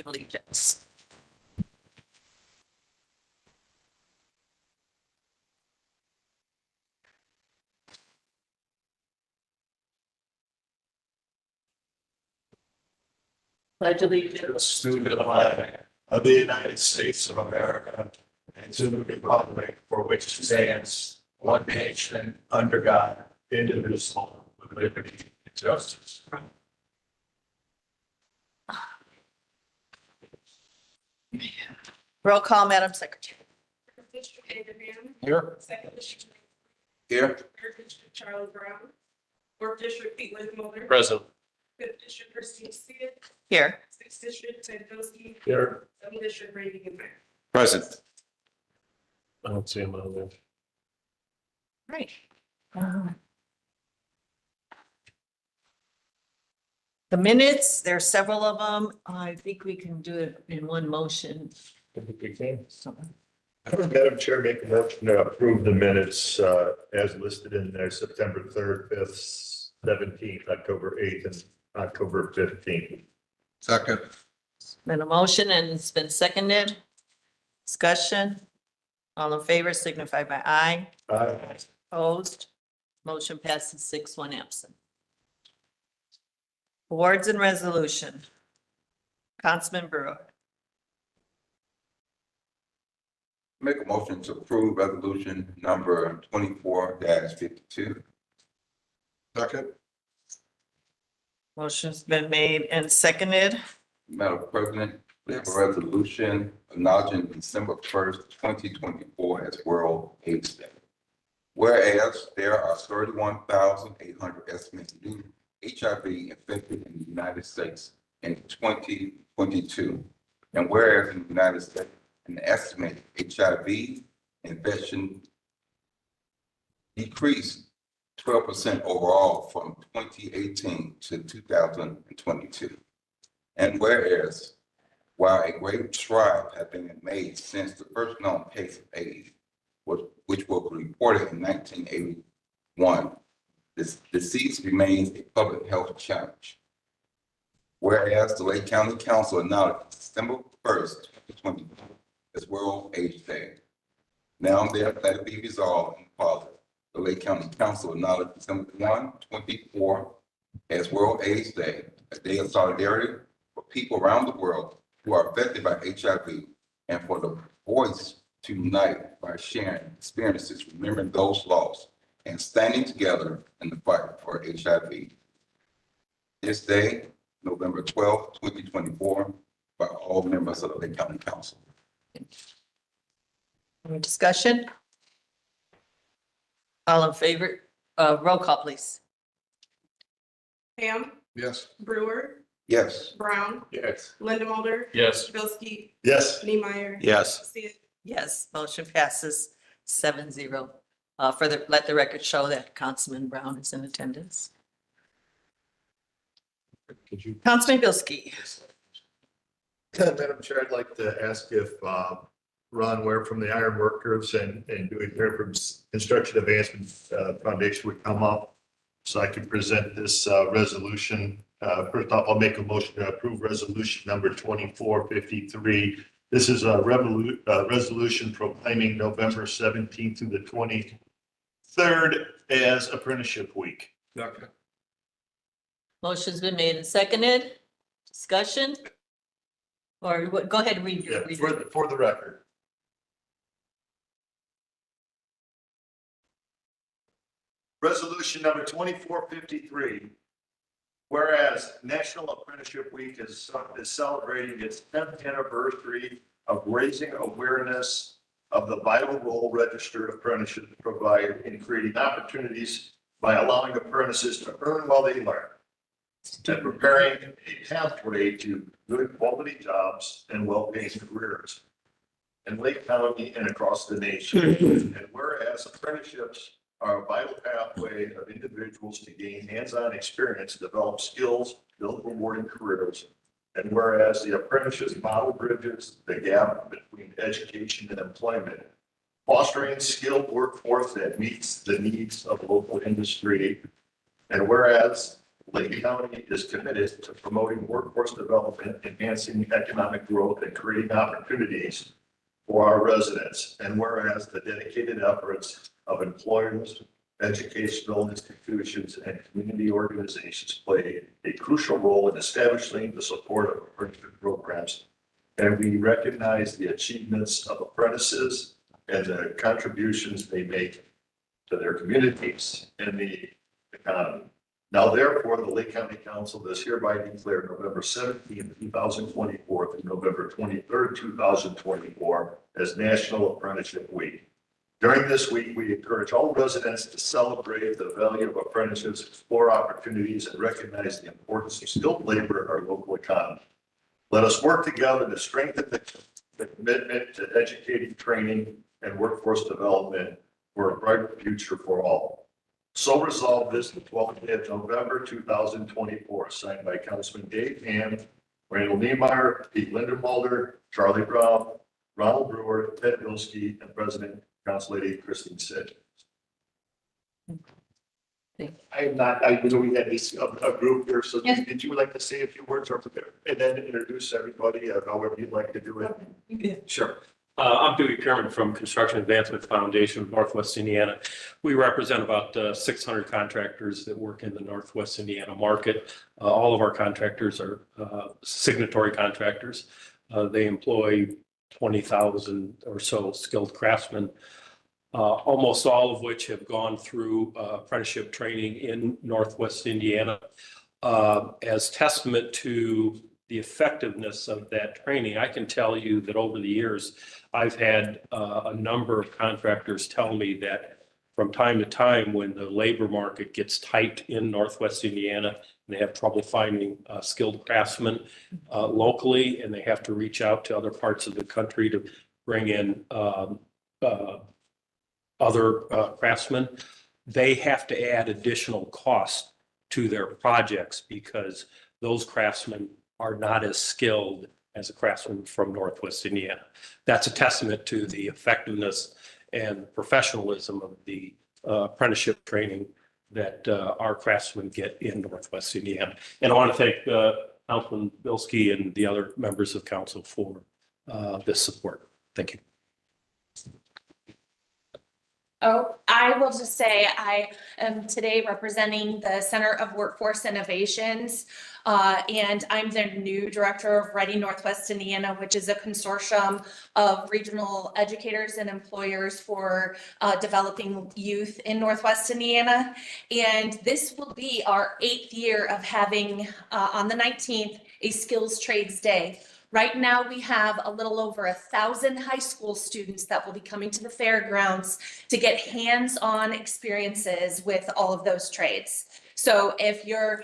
allegiance. Pledge allegiance To the flag of the United States of America and to the republic for which it stands, one nation, under God, indivisible, with liberty and justice. Roll call, Madam Secretary. District Abraham. Here. Second District. Here. Third District Charles Brown. Fourth District Pete Mulder. Present. Fifth District Christine Sid. Here. Sixth District Ted Bldg. Here. Seventh District Brady Gifford. Present. I don't see him on there. Right. The minutes, there are several of them. I think we can do it in one motion. So, Madam Chair, make a motion to approve the minutes as listed in there, September 3rd, 5th, 17th, October 8th, and October 15th. Second. been a motion and it's been seconded. Discussion. All in favor signify by aye. Opposed. Motion passes 6-1 absent. Awards and resolution. Councilman Brewer. Make a motion to approve resolution number 24-52. Second. Motion's been made and seconded. Madam President, we have a resolution acknowledging December 1st, 2024 as World AIDS Day. Whereas there are 31,800 estimated new HIV infected in the United States in 2022. And whereas in the United States, an estimated HIV infection decreased 12% overall from 2018 to 2022. And whereas, while a great stride has been made since the first known case of AIDS, which was reported in 1981, this disease remains a public health challenge. Whereas the Lake County Council acknowledged December 1st, 2020 as World AIDS Day. Now therefore let it be resolved in positive. The Lake County Council acknowledged December 1, 2024 as World AIDS Day, a day of solidarity for people around the world who are affected by HIV and for the voice to unite by sharing experiences, remembering those lost, and standing together in the fight for HIV. This day, November 12, 2024, by all members of the Lake County Council. Any discussion? All in favor, roll call, please. Ham. Yes. Brewer. Yes. Brown. Yes. Mulder. Yes. Bldg. Yes. Niemeyer. Yes. Sid. Yes, motion passes 7-0. Further, let the record show that Councilman Brown is in attendance. Could you? Councilman Bldg. Madam Chair, I'd like to ask if Ron Ware from the Iron Workers and Dewey Fair from Construction Advancement Foundation would come up so I can present this resolution. First off, I'll make a motion to approve resolution number 2453. This is a resolution proclaiming November 17th through the 23rd as Apprenticeship Week. Second. Motion's been made and seconded. Discussion? Or what, go ahead and read Yeah, your. for the record. Resolution number 2453. Whereas National Apprenticeship Week is celebrating its 10th anniversary of raising awareness of the vital role registered apprentices provide in creating opportunities by allowing apprentices to earn while they learn and preparing a pathway to good quality jobs and well-paying careers in Lake County and across the nation. And whereas apprenticeships are a vital pathway of individuals to gain hands-on experience, develop skills, build rewarding careers. And whereas the apprenticeships model bridges the gap between education and employment, fostering skilled workforce that meets the needs of local industry. And whereas Lake County is committed to promoting workforce development, enhancing economic growth, and creating opportunities for our residents. And whereas the dedicated efforts of employers, educational institutions, and community organizations play a crucial role in establishing the support of apprenticeship programs. And we recognize the achievements of apprentices and the contributions they make to their communities and the economy. Now therefore, the Lake County Council does hereby declare November 17th, 2024 through November 23rd, 2024 as National Apprenticeship Week. During this week, we encourage all residents to celebrate the value of apprenticeships, explore opportunities, and recognize the importance of skilled labor in our local economy. Let us work together to strengthen the commitment to educating, training, and workforce development for a brighter future for all. So resolved this the 12th day of November, 2024, signed by Councilman Dave Ham, Randall Niemeyer, Pete Lindenmulder, Charlie Brown, Ronald Brewer, Ted Bldg, and President Council Lady Christine Sid. I am not, I know we had a group here, so Yes. did you like to say a few words or and then introduce everybody, however you'd like to do it? Sure. I'm Dewey Pierman from Construction Advancement Foundation of Northwest Indiana. We represent about 600 contractors that work in the Northwest Indiana market. All of our contractors are signatory contractors. They employ 20,000 or so skilled craftsmen, almost all of which have gone through apprenticeship training in Northwest Indiana. As testament to the effectiveness of that training, I can tell you that over the years, I've had a number of contractors tell me that from time to time, when the labor market gets tight in Northwest Indiana, and they have trouble finding skilled craftsmen locally, and they have to reach out to other parts of the country to bring in other craftsmen, they have to add additional costs to their projects because those craftsmen are not as skilled as a craftsman from Northwest Indiana. That's a testament to the effectiveness and professionalism of the apprenticeship training that our craftsmen get in Northwest Indiana. And I want to thank Councilman Bldg and the other members of council for this support. Thank you. Oh, I will just say I am today representing the Center of Workforce Innovations. And I'm the new director of Ready Northwest Indiana, which is a consortium of regional educators and employers for developing youth in Northwest Indiana. And this will be our 8th year of having on the 19th a skills trades day. Right now, we have a little over 1,000 high school students that will be coming to the fairgrounds to get hands-on experiences with all of those trades. So if you're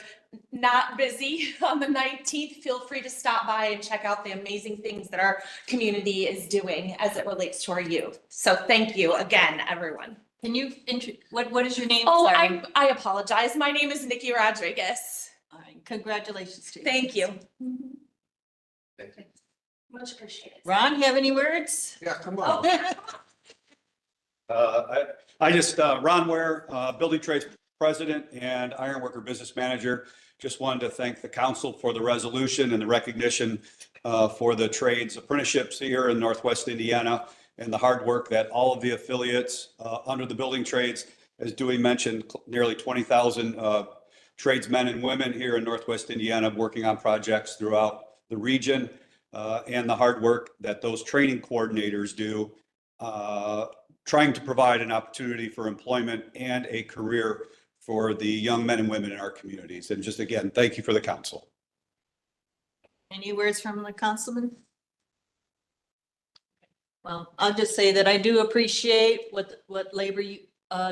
not busy on the 19th, feel free to stop by and check out the amazing things that our community is doing as it relates to our youth. So thank you again, everyone. Can you, what is your name? Oh, Sorry. I apologize. My name is Nikki Rodriguez. All right, congratulations to you. Thank you. Thank you. Much appreciated. Ron, have any words? Yeah, come Oh, on. I just, Ron Ware, Building Trades President and Ironworker Business Manager. Just wanted to thank the council for the resolution and the recognition for the trades apprenticeships here in Northwest Indiana and the hard work that all of the affiliates under the building trades, as Dewey mentioned, nearly 20,000 tradesmen and women here in Northwest Indiana working on projects throughout the region, and the hard work that those training coordinators do, trying to provide an opportunity for employment and a career for the young men and women in our communities. And just again, thank you for the council. any words from the councilman? Well, I'll just say that I do appreciate what labor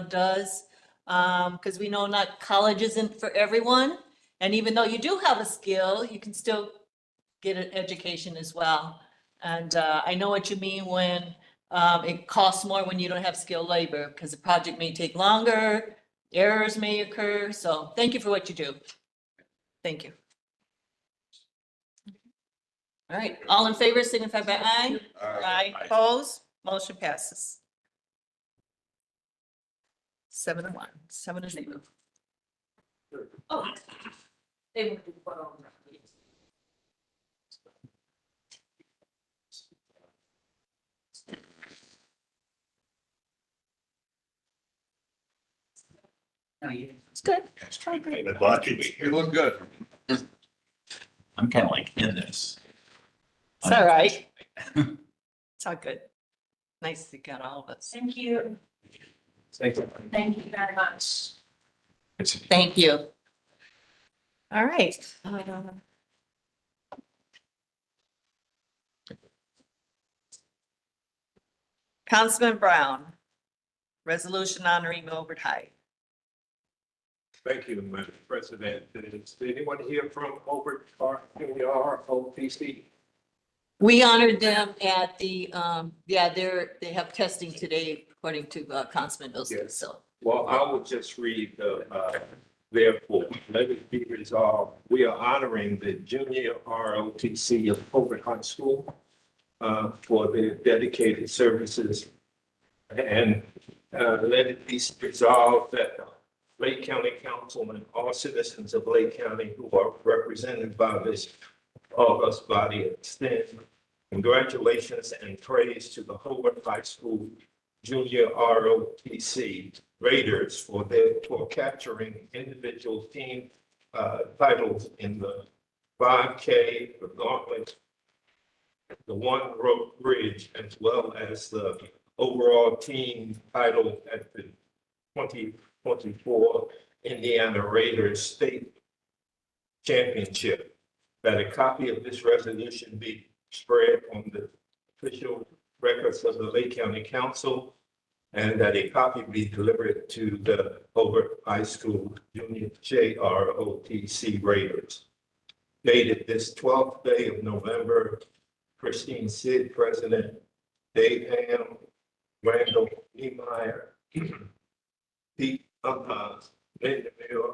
does, because we know not college isn't for everyone. And even though you do have a skill, you can still get an education as well. And I know what you mean when it costs more when you don't have skilled labor, because the project may take longer, errors may occur. So thank you for what you do. Thank you. All right, all in favor, signify by aye. Aye. Opposed, motion passes. 7-1, 7-0. Oh, They would be put on. It's good. You look good. I'm kind of like in this. It's all right. It's all good. Nice to get all of us. Thank you. Thank you. Thank you very much. Thank you. All right. Councilman Brown, resolution honoring Milford High. Thank you, Madam President. Is anyone here from over ROTC? We honored them at the, they have testing today according to Councilman Wilson, Yes. so. Well, I will just read therefore, let it be resolved. We are honoring the junior ROTC of Hobart High School for their dedicated services. And let it be resolved that Lake County Council and all citizens of Lake County who are represented by this august body extend congratulations and praise to the Hobart High School Junior ROTC Raiders for capturing individual team titles in the 5K, the Gauntlet, the One Rope Bridge, as well as the overall team title at the 2024 Indiana Raiders State Championship. That a copy of this resolution be spread on the official records of the Lake County Council, and that a copy be delivered to the Hobart High School Junior JROTC Raiders. Dated this 12th day of November, Christine Sid, President, Dave Ham, Randall Niemeyer, Pete Linda Miller,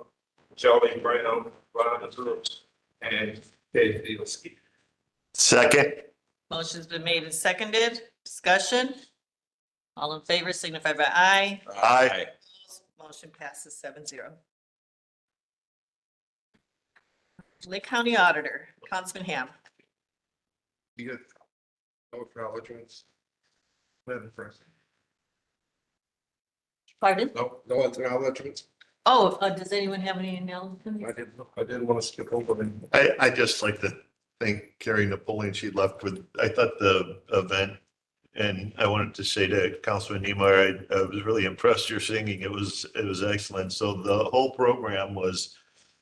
Charlie Brown, Ron Brooks, and Ted Bielski. Second. Motion's been made and seconded. Discussion. All in favor signify by aye. Aye. Motion passes 7-0. Lake County Auditor, Councilman Ham. You get no acknowledgements. Madam President. Pardon? No acknowledgements. Oh, does anyone have any announcements? I didn't want to skip over them. I just like to thank Carrie Napoleon. She left with, I thought the event, and I wanted to say to Councilman Niemeyer, I was really impressed your singing. It was excellent. So the whole program was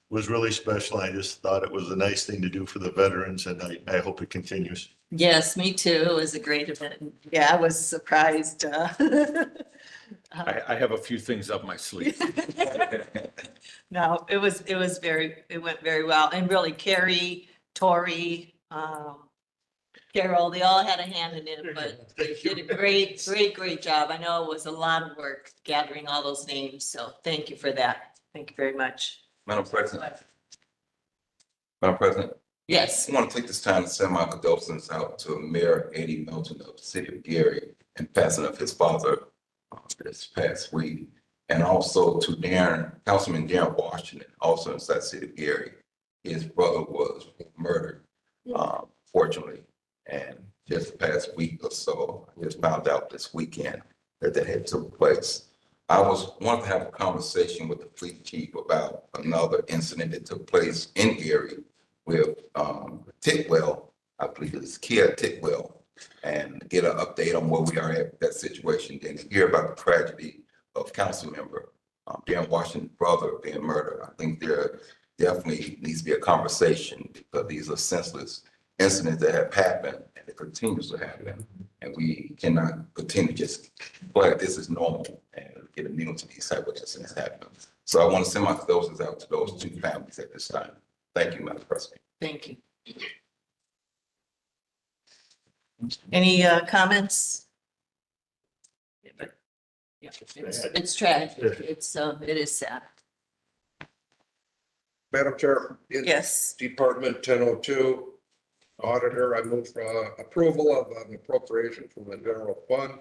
really special. I just thought it was a nice thing to do for the veterans, and I hope it continues. Yes, me too. It was a great event. Yeah, I was surprised. I have a few things up my sleeve. No, it went very well. And really Carrie, Tori, Carol, they all had a hand in it, but they did a great job. I know it was a lot of work gathering all those names. So thank you for that. Thank you very much. Madam President. Madam President, Yes. I want to take this time to send my condolences out to Mayor Eddie Melton of the city of Gary and passing of his father this past week. And also to Councilman Darren Washington, also in that city of Gary. His brother was murdered, fortunately. And just the past week or so, I just found out this weekend that had took place. I wanted to have a conversation with the police chief about another incident that took place in Gary with Titwell, I believe it's Kia Titwell, and get an update on where we are at with that situation. Then hear about the tragedy of council member Darren Washington's brother being murdered. I think there definitely needs to be a conversation because these are senseless incidents that have happened and it continues to happen. And we cannot continue just like this is normal and get immune to these type of incidents happening. So I want to send my condolences out to those two families at this time. Thank you, Madam President. Thank you. Any comments? Yeah, it's tragic. It is sad. Madam Chair. in Yes. Department 1002, Auditor, I move for approval of an appropriation from the general fund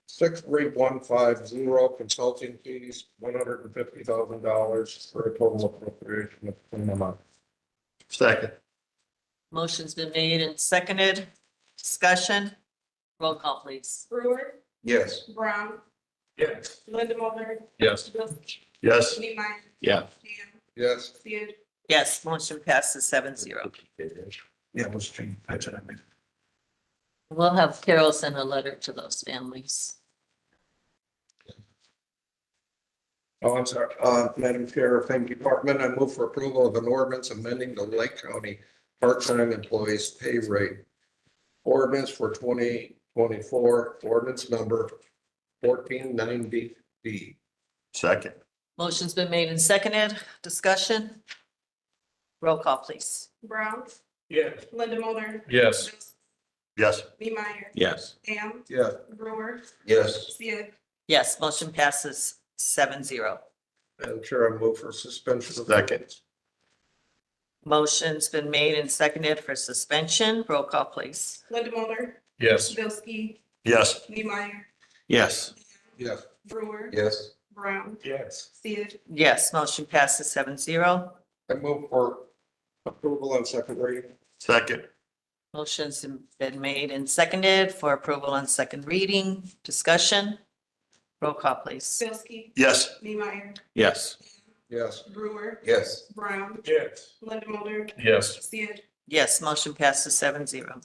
63150 consulting fees, $150,000 for a total appropriation of the same amount. Second. Motion's been made and seconded. Discussion. Roll call, please. Brewer, Yes. Brown, Yes. Linda Mulder, Yes. Bilski, Yes. Neemeyer, Yeah. Dan, Yes. Sid, Yes, motion passes 7-0. Yeah, it was changed. That's what I meant. We'll have Carol send a letter to those families. Oh, I'm sorry. Madam Chair, Family Department, I move for approval of an ordinance amending the Lake County part-time employees pay rate. Ordinance for 2024, ordinance number 1490D. Second. Motion's been made and seconded. Discussion. Roll call, please. Brown, Yes. Linda Mulder. Yes. Bilski, Yes. Neemeyer, Yes. Dan, Yes. Brewer, Yes. Sid, Yes, motion passes 7-0. Madam Chair, I move for suspension of. Second. Motion's been made and seconded for suspension. Roll call, please. Linda Mulder, Yes. Bilski, Yes. Neemeyer, Yes. Yes. Brewer, Yes. Brown, Yes. Sid, Yes, motion passes 7-0. I move for approval on second reading. Second. Motion's been made and seconded for approval on second reading. Discussion. Roll call, please. Bilski, Yes. Neemeyer, Yes. Yes. Brewer, Yes. Brown, Yes. Linda Mulder, Yes. Sid, Yes, motion passes 7-0.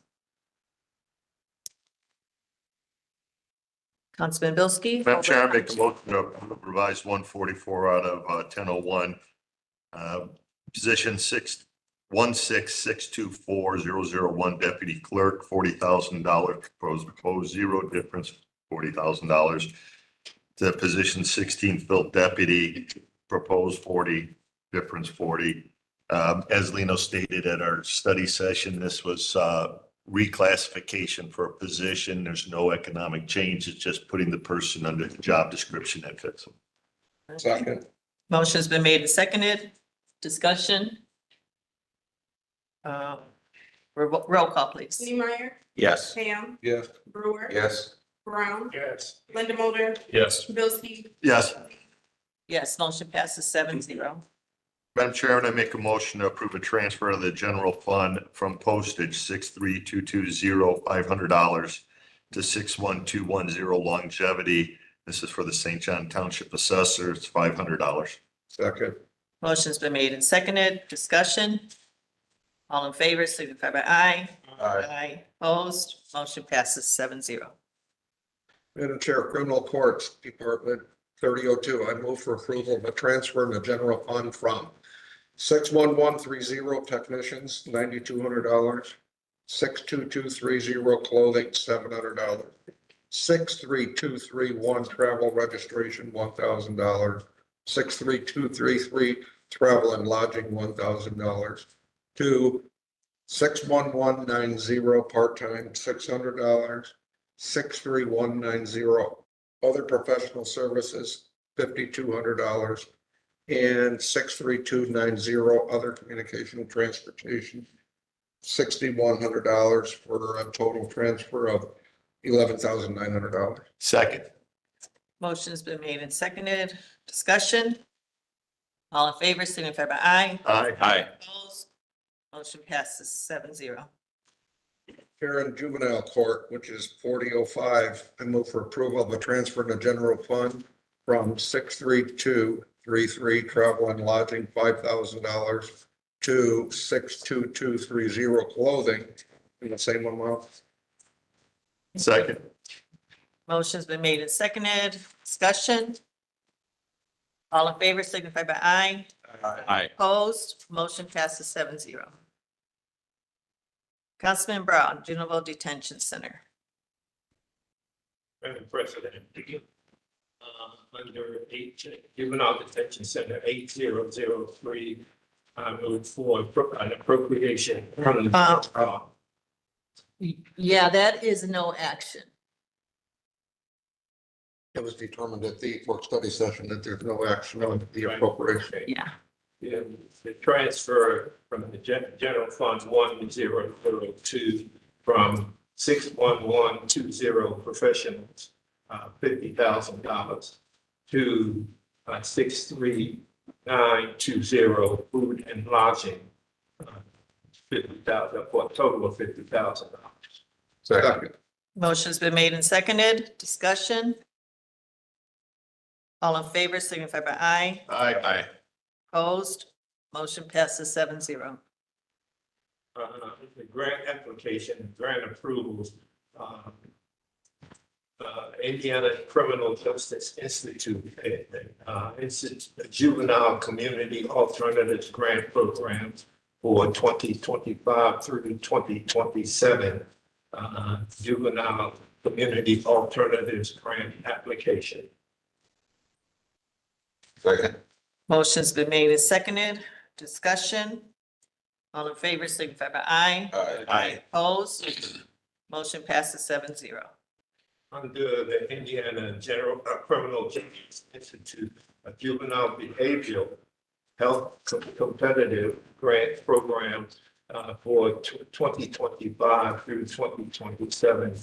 Councilman Bilski. Madam Chair, I make a motion to revise 144 out of 1001. Position 166240001 deputy clerk, $40,000, proposed zero difference, $40,000. The position 16 field deputy, proposed 40, difference 40. As Lino stated at our study session, this was reclassification for a position. There's no economic change. It's just putting the person under the job description that fits them. Second. Motion's been made and seconded. Discussion. Roll call, please. Neemeyer, Yes. Ham, Yes. Brewer, Yes. Brown, Yes. Linda Mulder, Yes. Bilski, Yes. Yes, motion passes 7-0. Madam Chairman, I make a motion to approve a transfer of the general fund from postage 63220 $500 to 61210 longevity. This is for the St. John Township Assessor. It's $500. Second. Motion's been made and seconded. Discussion. All in favor, signify by aye. Aye. Opposed, motion passes 7-0. Madam Chair, Criminal Courts Department 3002, I move for approval of a transfer in the general fund from 61130 technicians, $9,200, 62230 clothing, $700, 63231 travel registration, $1,000, 63233 travel and lodging, $1,000, to 61190 part-time, $600, 63190 other professional services, $5,200, and 63290 other communication and transportation, $6,100 for a total transfer of $11,900. Second. Motion's been made and seconded. Discussion. All in favor, signify by aye. Aye. Aye. Opposed, motion passes 7-0. Karen Juvenile Court, which is 4005, I move for approval of a transfer in the general fund from 63233 travel and lodging, $5,000, to 62230 clothing in the same amount. Second. Motion's been made and seconded. Discussion. All in favor, signify by aye. Aye. Opposed, motion passes 7-0. Councilman Brown, Juvenile Detention Center. Madam President, under Juvenile Detention Center 8003, I move for an appropriation. Yeah, that is no action. It was determined at the work study session that there's no action on the appropriation. Yeah. The transfer from the general fund 1002 from 61120 professionals $50,000 to 63920 food and lodging, 50,000 for a total of $50,000. Second. Motion's been made and seconded. Discussion. All in favor signify by aye. Aye. Opposed? Motion passes 7-0. The grant application, grant approvals, Indiana Criminal Justice Institute, a juvenile community alternatives grant program for 2025 through 2027. Juvenile community alternatives grant application. Second. Motion's been made and seconded. Discussion. All in favor signify by aye. Aye. Opposed? Motion passes 7-0. Under the Indiana General Criminal Justice Institute, a juvenile behavioral health competitive grant program for 2025 through 2027,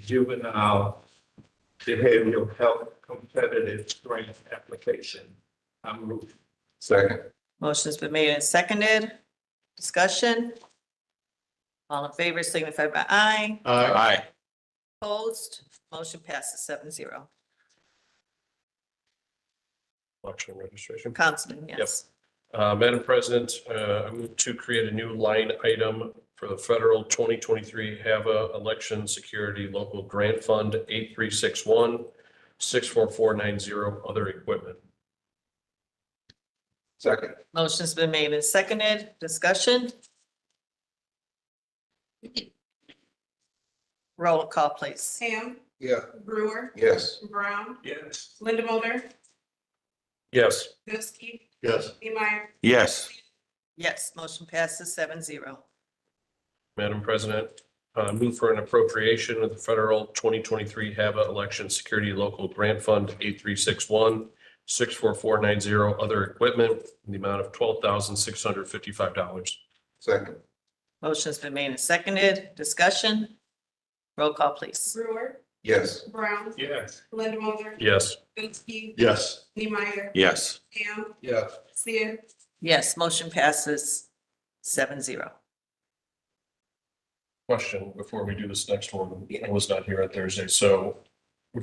juvenile behavioral health competitive grant application. I move. Second. Motion's been made and seconded. Discussion. All in favor signify by aye. Aye. Opposed? Motion passes 7-0. Election registration. Councilman, yes. Madam President, I move to create a new line item for the federal 2023 HAVA Election Security Local Grant Fund 8361-64490 other equipment. Second. Motion's been made and seconded. Discussion. Roll call, please. Ham, Yeah. Brewer, Yes. Brown, Yes. Linda Mulder, Yes. Bilski, Yes. Neemeyer, Yes. Yes, motion passes 7-0. Madam President, move for an appropriation of the federal 2023 HAVA Election Security Local Grant Fund 8361-64490 other equipment in the amount of $12,655. Second. Motion's been made and seconded. Discussion. Roll call, please. Brewer, Yes. Brown, Yes. Linda Mulder, Yes. Bilski, Yes. Neemeyer, Yes. Ham, Yeah. Sia, Yes, motion passes 7-0. Question before we do this next one. I was not here on Thursday, so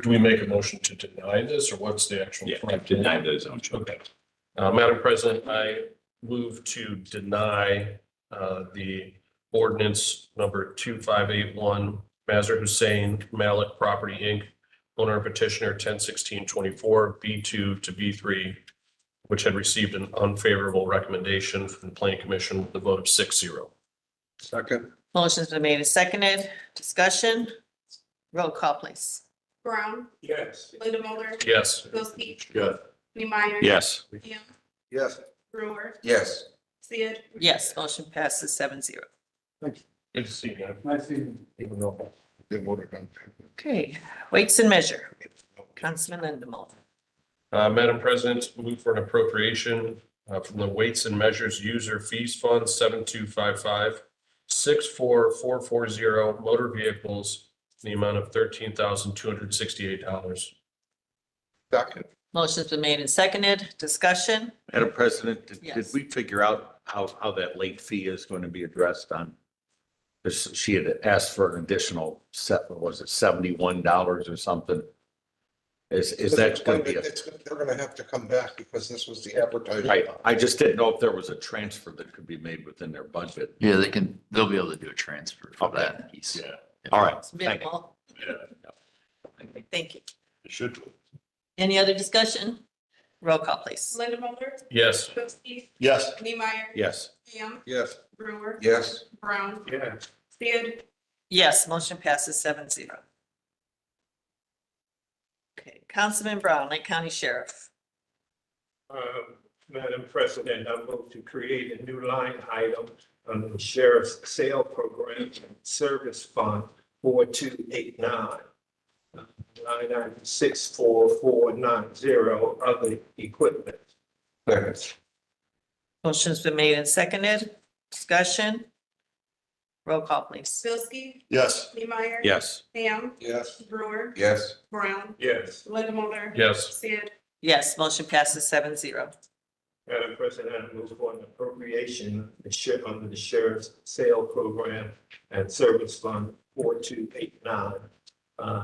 do we make a motion to deny this or what's the actual? Yeah, correct- deny those on. Okay. Madam President, I move to deny the ordinance number 2581, Mazar Hussein Malik Property, Inc., owner and petitioner 101624 B2 to B3, which had received an unfavorable recommendation from the Planning Commission with a vote of 6-0. Second. Motion's been made and seconded. Discussion. Roll call, please. Brown, Yes. Linda Mulder, Yes. Bilski, Yes. Neemeyer. Yes. Ham, Yes. Brewer, Yes. Sia, Yes, motion passes 7-0. Good to see you. Nice seeing Even though- you. Okay, weights and measure. Councilman Lindamold. Madam President, move for an appropriation from the Weights and Measures User Fees Fund 7255-64440 motor vehicles in the amount of $13,268. Second. Motion's been made and seconded. Discussion. Madam President, did Yes. we figure out how that late fee is going to be addressed on? Because she had asked for an additional was it $71 or something? Is that going to be a, They're gonna have to come back because this was the advertising. right? I just didn't know if there was a transfer that could be made within their budget. Yeah, they'll be able to do a transfer for Okay. that piece. Yeah. All right. It's Thank you. minimal. Okay, thank you. It should. Any other discussion? Roll call, please. Linda Mulder, Yes. Bilski, Yes. Neemeyer, Yes. Ham, Yes. Brewer, Yes. Brown, Yes. Sia, Yes, motion passes 7-0. Okay, Councilman Brown, Lake County Sheriff. Madam President, I move to create a new line item on the Sheriff's Sale Program Service Fund 4289. Line item 64490 other equipment. Second. Motion's been made and seconded. Discussion. Roll call, please. Bilski, Yes. Neemeyer. Yes. Ham, Yes. Brewer, Yes. Brown, Yes. Lindamotor. Yes. Sid. Yes, motion passes 7-0. Madam President, I move for an appropriation under the Sheriff's Sale Program and Service Fund 4289,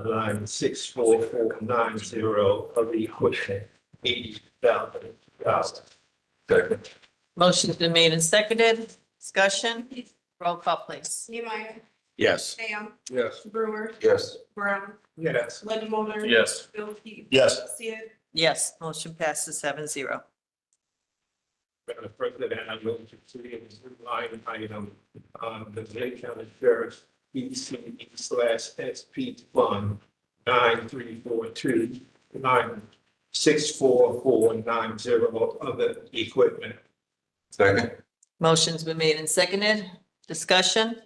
line 64490 of the equipment, $80,000. Second. Motion's been made and seconded. Discussion. Roll call, please. Neemeyer, Yes. Ham, Yes. Brewer, Yes. Brown, Yes. Lindamotor. Yes. Bilski. Yes. Sid. Yes, motion passes 7-0. Madam President, I move to create a new line item on the Lake County Sheriff's ECE/SP Fund 9342 line 64490 other equipment. Second. Motion's been made and seconded. Discussion.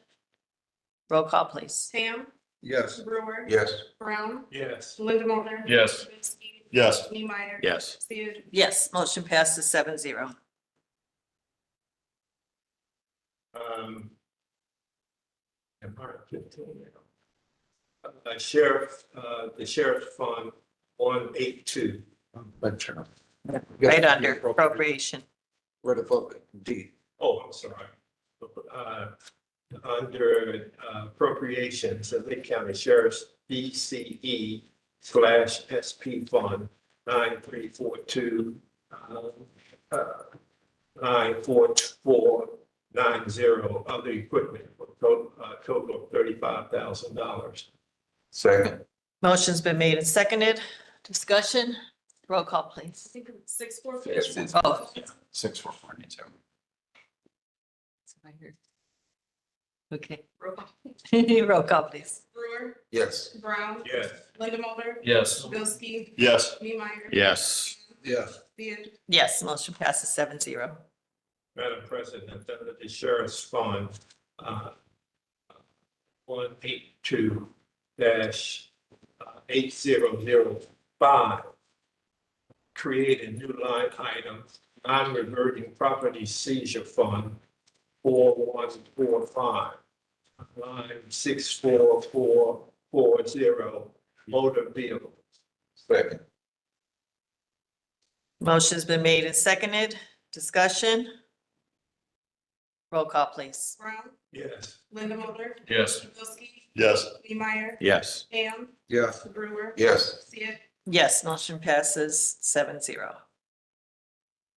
Roll call, please. Ham, Yes. Brewer, Yes. Brown, Yes. Lindamotor. Yes. Bilski. Yes. Neemeyer. Yes. Sid. Yes, motion passes 7-0. And part 15 now. The Sheriff Fund 182. Right under appropriation. Where the fuck, D. Oh, I'm sorry. Under appropriations, the Lake County Sheriff's BCE/SP Fund 9342 94490 other equipment for total of $35,000. Second. Motion's been made and seconded. Discussion. Roll call, please. 645. Oh. 64492. Okay. Roll call. Roll call, please. Brewer, Yes. Brown, Yes. Lindamotor. Yes. Bilski. Yes. Neemeyer. Yes. Yes. Sid. Yes, motion passes 7-0. Madam President, under the Sheriff's Fund 182-8005, create a new line item, non-reverting property seizure fund 4145, line 64440, motor vehicle. Second. Motion's been made and seconded. Discussion. Roll call, please. Brown, Yes. Lindamotor. Yes. Bilski. Yes. Neemeyer. Yes. Ham, Yes. Brewer. Yes. Sid. Yes, motion passes 7-0.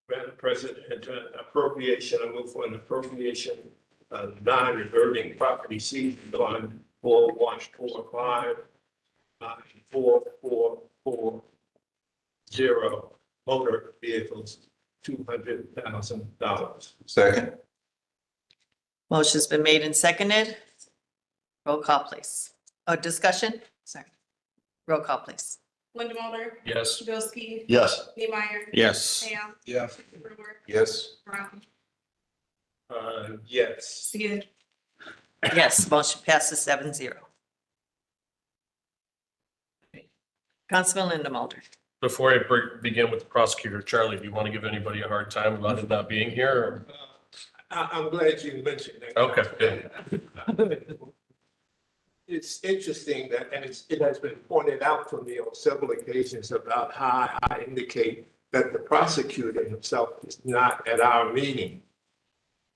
Madam President, appropriation, I move for an appropriation, non-reverting property seizure fund 4145, 4440, motor vehicles, $200,000. Second. Motion's been made and seconded. Roll call, please. Oh, discussion? Sorry. Roll call, please. Lindamotor. Yes. Bilski. Yes. Neemeyer. Yes. Ham, Yes. Brewer. Yes. Brown, Yes. Sid. Yes, motion passes 7-0. Councilman Lindamotor. Before I begin with the prosecutor, Charlie, do you want to give anybody a hard time about it not being here? Or- I'm glad you mentioned that. Okay, good. It's interesting that, and it has been pointed out to me on several occasions about how I indicate that the prosecutor himself is not at our meeting.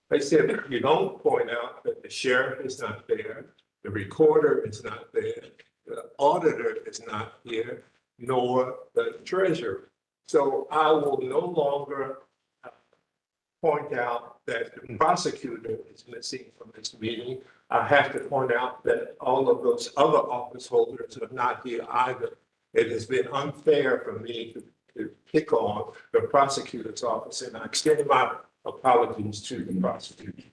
They said that you don't point out that the sheriff is not there, the recorder is not there, the auditor is not here, nor the treasurer. So I will no longer point out that the prosecutor is missing from this meeting. I have to point out that all of those other office holders are not here either. It has been unfair for me to pick on the prosecutor's office, and I extend my apologies to the prosecutor.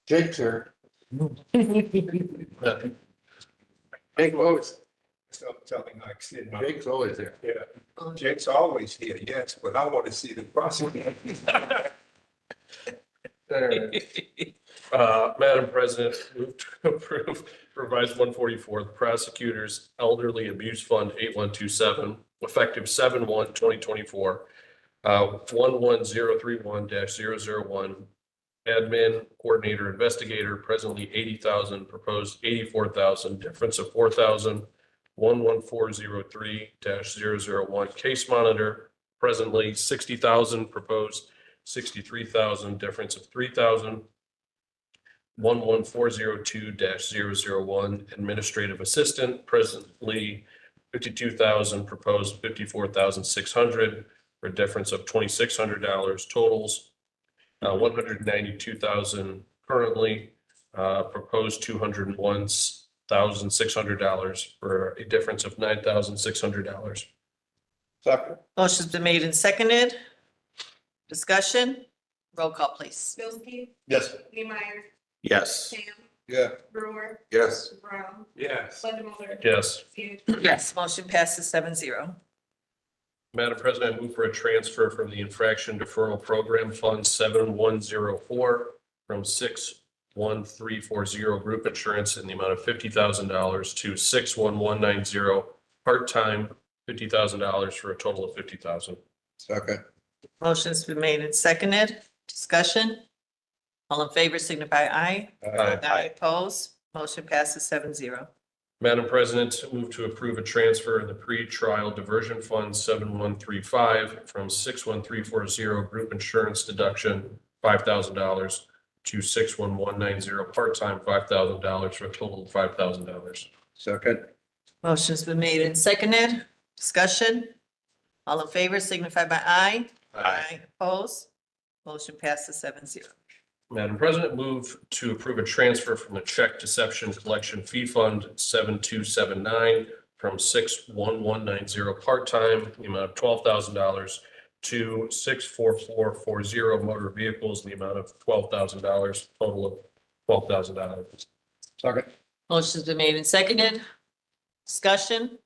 Jake's here. Jake always, Stop telling I extend my. Jake's always there. Yeah, Jake's always here, yes, but I want to see the prosecutor. Madam President, move to approve revised 144, the prosecutor's elderly abuse fund 8127, effective 7/1/2024, 11031-001, admin, coordinator, investigator, presently 80,000, proposed 84,000, difference of 4,000. 11403-001 case monitor, presently 60,000, proposed 63,000, difference of 3,000. 11402-001 administrative assistant, presently 52,000, proposed 54,600, for a difference of $2,600 totals. 192,000 currently, proposed $201,600 for a difference of $9,600. Second. Motion's been made and seconded. Discussion? Roll call, please. Bldg, Yes. Neemeyer, Yes. Ham, Yeah. Brewer, Yes. Brown, Yes. Lindamotor. Yes. Stand. Yes, motion passes 7-0. Madam President, I move for a transfer from the infraction deferral program fund 7104 from 61340 group insurance in the amount of $50,000 to 61190 part-time $50,000 for a total of $50,000. Second. Motion's been made and seconded. Discussion? All in favor signify aye. Aye. Opposed? Motion passes 7-0. Madam President, move to approve a transfer in the pre-trial diversion fund 7135 from 61340 group insurance deduction $5,000 to 61190 part-time $5,000 for a total of $5,000. Second. Motion's been made and seconded. Discussion? All in favor signify by aye. Opposed? Motion passes 7-0. Madam President, move to approve a transfer from the check deception collection fee fund 7279 from 61190 part-time, the amount of $12,000 to 64440 motor vehicles, the amount of $12,000, total of $12,000. Second. Motion's been made and seconded. Discussion?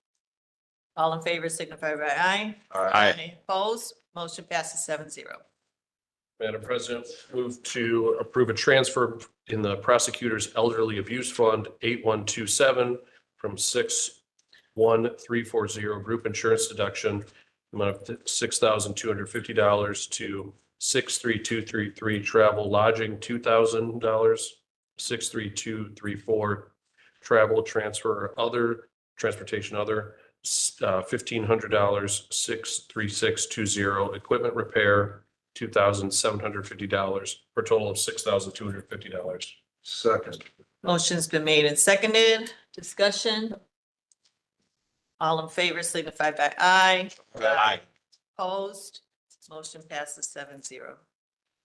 All in favor signify by aye. Opposed? Motion passes 7-0. Madam President, move to approve a transfer in the prosecutor's elderly abuse fund 8127 from 61340 group insurance deduction, amount of $6,250 to 63233 travel lodging $2,000, 63234 travel transfer other transportation other $1,500, 63620 equipment repair $2,750 for a total of $6,250. Second. Motion's been made and seconded. Discussion? All in favor signify by aye. Opposed? Motion passes 7-0.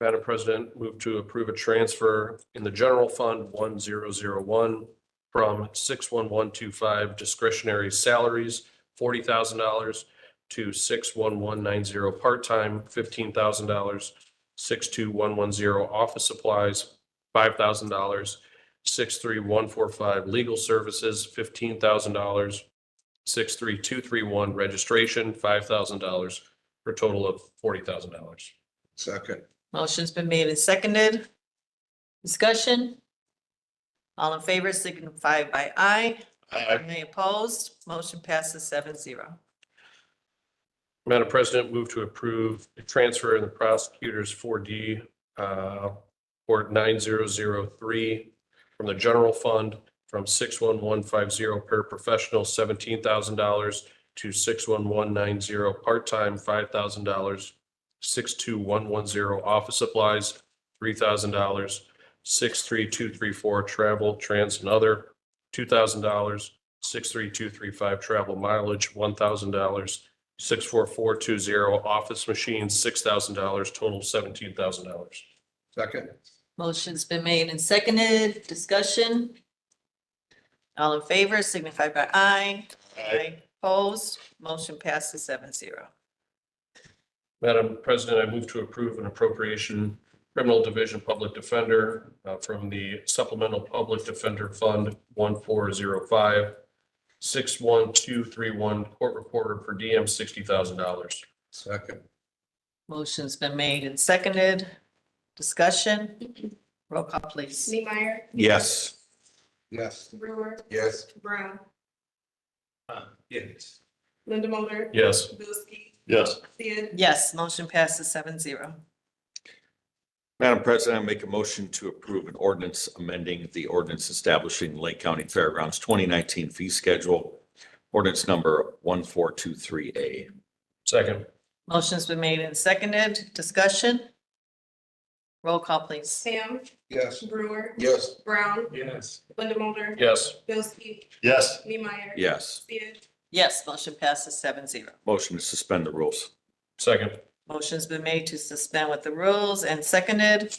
Madam President, move to approve a transfer in the general fund 1001 from 61125 discretionary salaries, $40,000 to 61190 part-time, $15,000, 62110 office supplies, $5,000, 63145 legal services, $15,000, 63231 registration, $5,000 for a total of $40,000. Second. Motion's been made and seconded. Discussion? All in favor signify by aye. Opposed? Motion passes 7-0. Madam President, move to approve a transfer in the prosecutor's 4D Port 9003 from the general fund from 61150 paraprofessional $17,000 to 61190 part-time $5,000, 62110 office supplies $3,000, 63234 travel, trans and other $2,000, 63235 travel mileage $1,000, 64420 office machines $6,000, total $17,000. Second. Motion's been made and seconded. Discussion? All in favor signify by aye. Opposed? Motion passes 7-0. Madam President, I move to approve an appropriation criminal division public defender from the supplemental public defender fund 1405 61231 court reporter per diem $60,000. Second. Motion's been made and seconded. Discussion? Roll call, please. Neemeyer, Yes. Yes. Brewer, Yes. Brown, Yes. Lindamotor. Yes. Bldg, Yes. Stand. Yes, motion passes 7-0. Madam President, I make a motion to approve an ordinance amending the ordinance establishing Lake County Fairgrounds 2019 fee schedule, ordinance number 1423A. Second. Motion's been made and seconded. Discussion? Roll call, please. Sam, Yes. Brewer, Yes. Brown, Yes. Linda Mulder. Yes. Bilski, Yes. Neemeyer. Yes. Sid, Yes, motion passes 7-0. Motion to suspend the rules. Second. Motion's been made to suspend with the rules and seconded.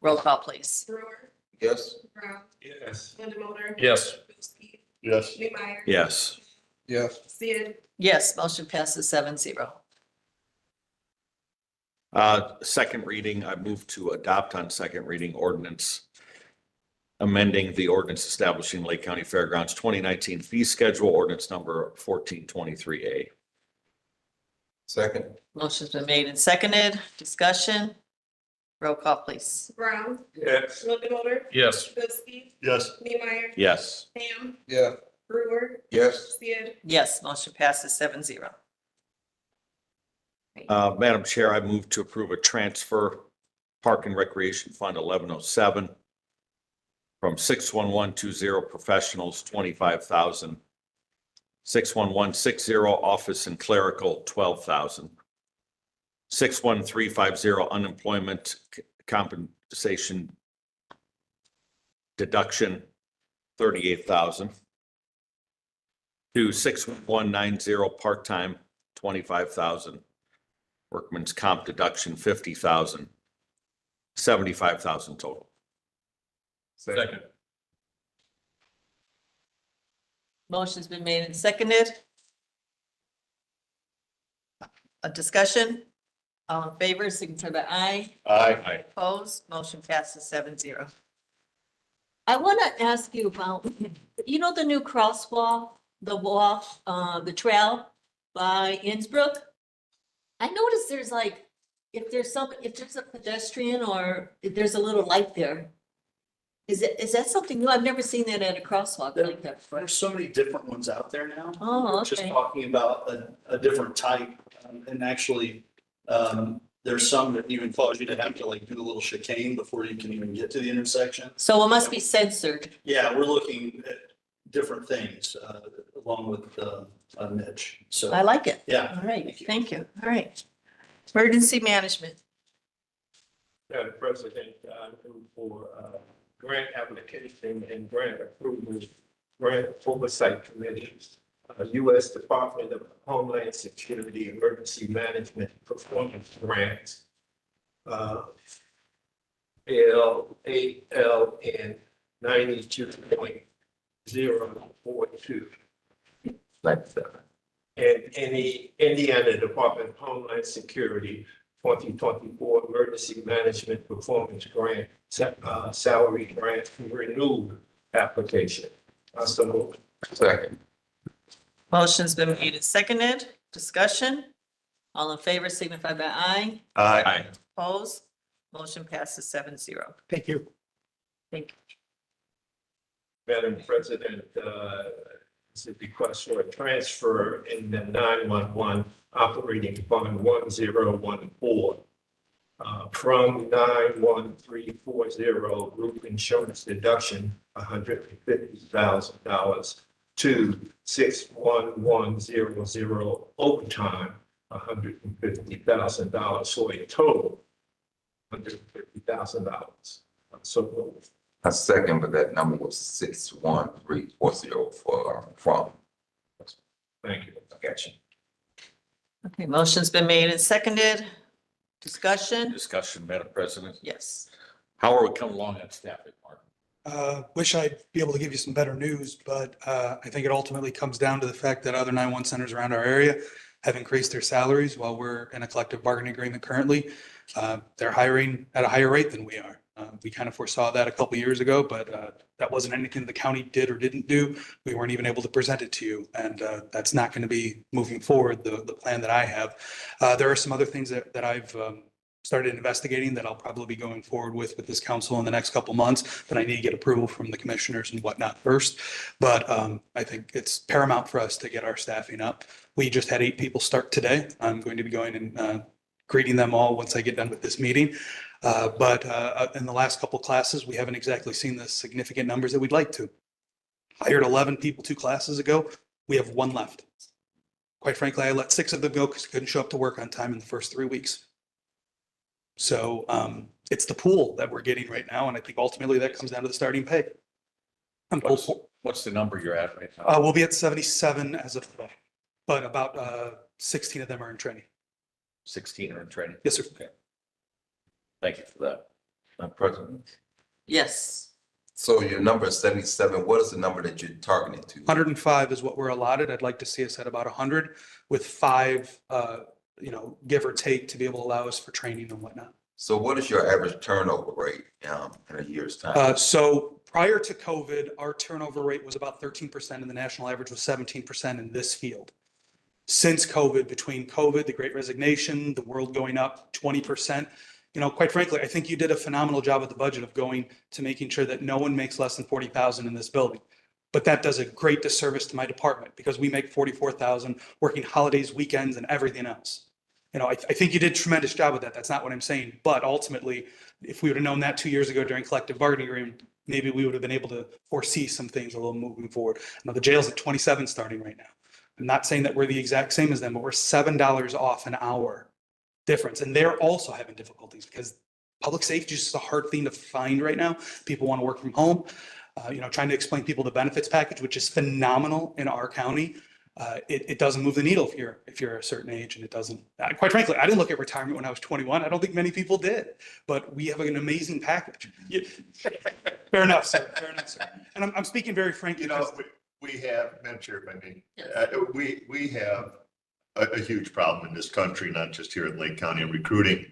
Roll call, please. Brewer, Yes. Brown, Yes. Linda Mulder. Yes. Bilski, Yes. Neemeyer. Yes. Yes. Sid, Yes, motion passes 7-0. Second reading, I move to adopt on second reading ordinance amending the ordinance establishing Lake County Fairgrounds 2019 fee schedule, ordinance number 1423A. Second. Motion's been made and seconded. Discussion? Roll call, please. Brown, Yes. Linda Mulder. Yes. Bilski, Yes. Neemeyer. Yes. Sam, Yeah. Brewer, Yes. Sid, Yes, motion passes 7-0. Madam Chair, I move to approve a transfer Park and Recreation Fund 1107 from 61120 professionals, 25,000. 61160 office and clerical, 12,000. 61350 unemployment compensation deduction, 38,000. To 61190 part-time, 25,000. Workman's comp deduction, 50,000. 75,000 total. Second. Motion's been made and seconded. A discussion? All in favor, signify by aye. Aye. Opposed, motion passes 7-0. I want to ask you about, you know, the new crosswalk, the trail by Innsbruck? I noticed there's like, if there's a pedestrian or if there's a little light there. Is that something new? I've never seen that at a crosswalk like that before. There's so many different ones out there now. Oh, Just okay. talking about a different type, and actually, there's some that even cause you to have to like do a little chicane before you can even get to the intersection. So it must be censored. Yeah, we're looking at different things, along with, Mitch, so. I like it. Yeah. All right, thank you. All right. Emergency management. Madam President, I move for grant application and grant approval, grant oversight committees, U.S. Department of Homeland Security Emergency Management Performance Grants, LALN 92.042. And any Indiana Department of Homeland Security 2024 Emergency Management Performance Grant, salary grant renewed application. So moved. Second. Motion's been made and seconded. Discussion? All in favor, signify by aye. Aye. Opposed? Motion passes 7-0. Thank you. Thank you. Madam President, it's a request for a transfer in the 911 operating fund 1014 from 91340 group insurance deduction $150,000 to 61100 overtime $150,000 for a total $150,000. So moved. I second, but that number was 61340 from. Thank you. I got you. Okay, motion's been made and seconded. Discussion? Discussion, Madam President. Yes. How are we coming along on staffing, Mark? Wish I'd be able to give you some better news, but I think it ultimately comes down to the fact that other 911 centers around our area have increased their salaries while we're in a collective bargaining agreement currently. They're hiring at a higher rate than we are. We kind of foresaw that a couple of years ago, but that wasn't anything the county did or didn't do. We weren't even able to present it to you, and that's not going to be moving forward, the plan that I have. There are some other things that I've started investigating that I'll probably be going forward with this council in the next couple months, but I need to get approval from the commissioners and whatnot first. But I think it's paramount for us to get our staffing up. We just had 8 people start today. I'm going to be going and greeting them all once I get done with this meeting. But in the last couple classes, we haven't exactly seen the significant numbers that we'd like to. Hired 11 people 2 classes ago. We have 1 left. Quite frankly, I let 6 of them go because they couldn't show up to work on time in the first 3 weeks. So it's the pool that we're getting right now. And I think ultimately that comes down to the starting pay. What's the number you're at right now? We'll be at 77 as of today, but about 16 of them are in training. 16 are in training? Yes, sir. Okay. Thank you for that. Madam President? Yes. So your number is 77. What is the number that you're targeting to? 105 is what we're allotted. I'd like to see us at about 100 with 5, give or take to be able to allow us for training and whatnot. So what is your average turnover rate in a year's time? So prior to COVID, our turnover rate was about 13% and the national average was 17% in this field. Since COVID, between COVID, the Great Resignation, the world going up 20%, quite frankly, I think you did a phenomenal job with the budget of going to making sure that no one makes less than 40,000 in this building. But that does a great disservice to my department because we make 44,000 working holidays, weekends, and everything else. I think you did a tremendous job with that. That's not what I'm saying. But ultimately, if we would have known that 2 years ago during collective bargaining agreement, maybe we would have been able to foresee some things a little moving forward. Now, the jail's at 27 starting right now. I'm not saying that we're the exact same as them, but we're $7 off an hour difference. And they're also having difficulties because public safety is just a hard thing to find right now. People want to work from home. Trying to explain people the benefits package, which is phenomenal in our county. It doesn't move the needle if you're a certain age, and it doesn't. Quite frankly, I didn't look at retirement when I was 21. I don't think many people did, but we have an amazing package. Fair enough, sir. Fair enough, sir. And I'm speaking very frankly. We have, Madam Chairman, we have a huge problem in this country, not just here in Lake County in recruiting.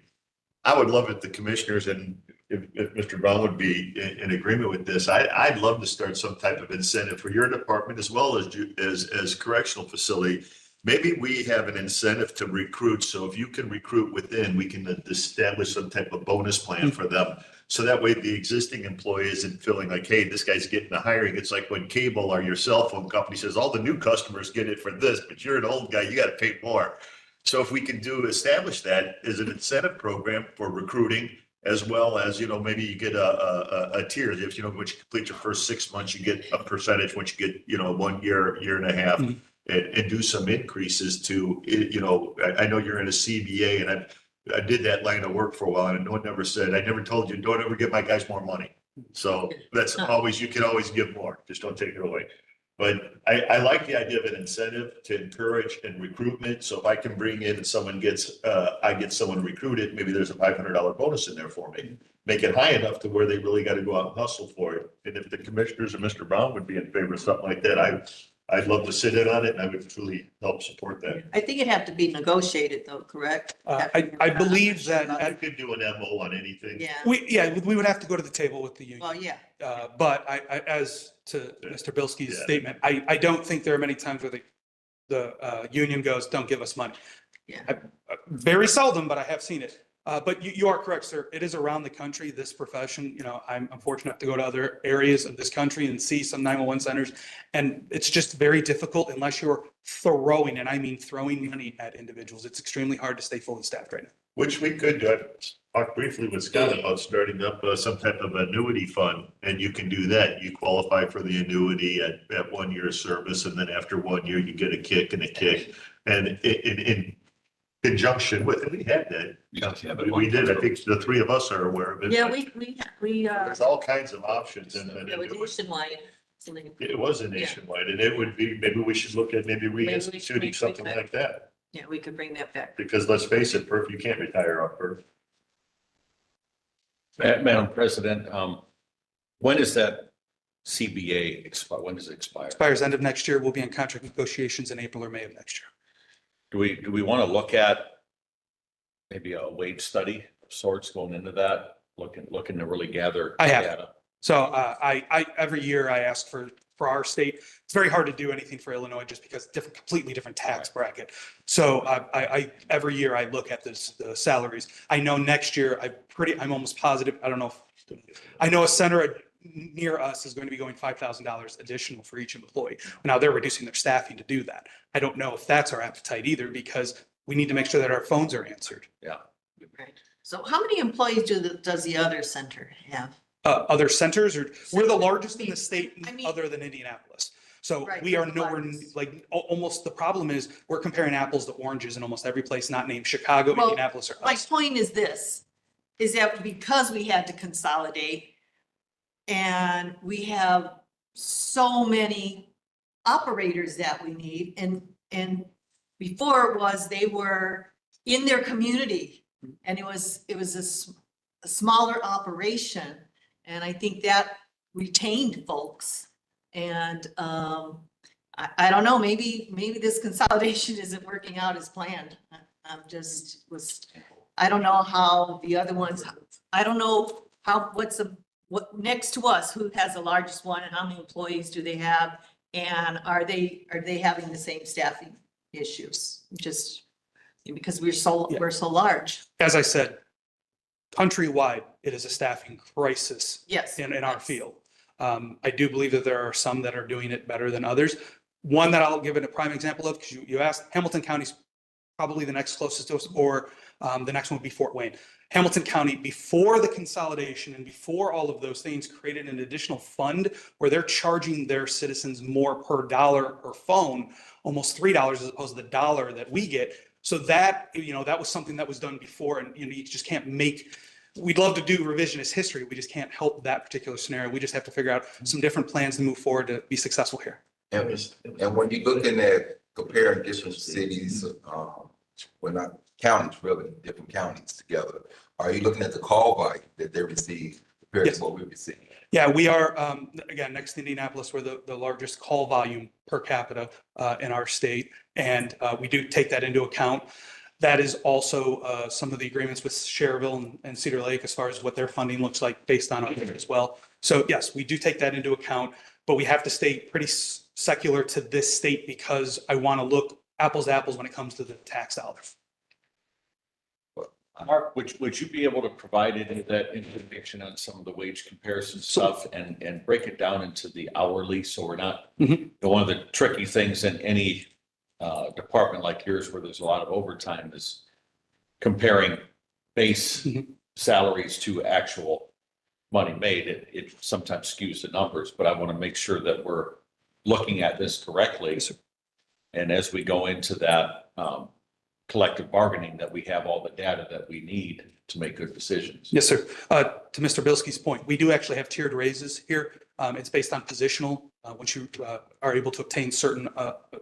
I would love if the commissioners and if Mr. Brown would be in agreement with this, I'd love to start some type of incentive for your department as well as correctional facility. Maybe we have an incentive to recruit. So if you can recruit within, we can establish some type of bonus plan for them. So that way the existing employee isn't feeling like, hey, this guy's getting the hiring. It's like when cable or your cell phone company says, all the new customers get it for this, but you're an old guy, you got to pay more. So if we can establish that as an incentive program for recruiting, as well as, maybe you get a tier. If, once you complete your first 6 months, you get a percentage. Once you get, 1 year, year and a half, and do some increases to, I know you're in a CBA and I did that line of work for a while and no one ever said, I never told you, don't ever give my guys more money. So that's always, you can always give more, just don't take it away. But I like the idea of an incentive to encourage and recruitment. So if I can bring in and someone I get someone recruited, maybe there's a $500 bonus in there for me. Make it high enough to where they really got to go out and hustle for it. And if the commissioners or Mr. Brown would be in favor of something like that, I'd love to sit in on it and I would truly help support that. I think it'd have to be negotiated though, correct? I believe that. You could do an MO on anything. Yeah. We would have to go to the table with the union. Well, yeah. But as to Mr. Bldg's statement, I don't think there are many times where the union goes, don't give us money. Yeah. Very seldom, but I have seen it. But you are correct, sir. It is around the country, this profession. I'm fortunate to go to other areas of this country and see some 911 centers. And it's just very difficult unless you're throwing, and I mean throwing money at individuals. It's extremely hard to stay fully staffed right now. Which we could do. I talked briefly with Scott about starting up some type of annuity fund, and you can do that. You qualify for the annuity at 1 year service, and then after 1 year, you get a kick and a kick. And in conjunction with it, we had that. We did. I think the 3 of us are aware of it. Yeah, we There's all kinds of options, and it was nationwide. it was a nationwide, and it would be, maybe we should look at reinstituting something like that. Yeah, we could bring that back. Because let's face it, Perf, you can't retire off Perf. Madam President, when is that CBA expire? When does it expire? Expires end of next year. We'll be in contract negotiations in April or May of next year. Do we want to look at maybe a wage study of sorts going into that, looking to really gather data? So I every year I ask for our state. It's very hard to do anything for Illinois just because completely different tax bracket. So I every year I look at the salaries. I know next year I'm almost positive. I don't know I know a center near us is going to be going $5,000 additional for each employee. Now they're reducing their staffing to do that. I don't know if that's our appetite either, because we need to make sure that our phones are answered. Right. So how many employees does the other center have? Other centers, or we're the largest in the state I mean- other than Indianapolis. So Right, we are we're the nowhere, largest. like, almost the problem is we're comparing apples to oranges in almost every place not named Chicago, Well, Indianapolis, or My us. point is this, is that because we had to consolidate and we have so many operators that we need, and before it was, they were in their community, and it was a smaller operation, and I think that retained folks. And I don't know, maybe this consolidation isn't working out as planned. I don't know how the other ones, I don't know what next to us, who has the largest one and how many employees do they have? And are they having the same staffing issues? Just because we're so large. As I said, countrywide, it is a staffing crisis Yes. in our field. I do believe that there are some that are doing it better than others. One that I'll give it a prime example of, because you asked, Hamilton County's probably the next closest to us, or the next one would be Fort Wayne. Hamilton County, before the consolidation and before all of those things, created an additional fund where they're charging their citizens more per dollar per phone, almost $3 as opposed to the dollar that we get. So that, that was something that was done before, and you just can't we'd love to do revisionist history. We just can't help that particular scenario. We just have to figure out some different plans to move forward to be successful here. And when you're looking at comparing different cities, well, not counties, really, different counties together, are you looking at the call volume that they receive compared Yes. to what we receive? Yeah, we are, again, next to Indianapolis, we're the largest call volume per capita in our state. And we do take that into account. That is also some of the agreements with Cherville and Cedar Lake as far as what their funding looks like based on it as well. So yes, we do take that into account, but we have to stay pretty secular to this state because I want to look apples to apples when it comes to the tax dollars. Mark, would you be able to provide any of that information on some of the wage comparison stuff and break it down into the hourly, so we're not, one of the tricky things in any department like yours where there's a lot of overtime is comparing base salaries to actual money made. It sometimes skews the numbers, but I want to make sure that we're looking at this correctly. And as we go into that collective bargaining, that we have all the data that we need to make good decisions. Yes, sir. To Mr. Bilski's point, we do actually have tiered raises here. It's based on positional. Once you are able to obtain certain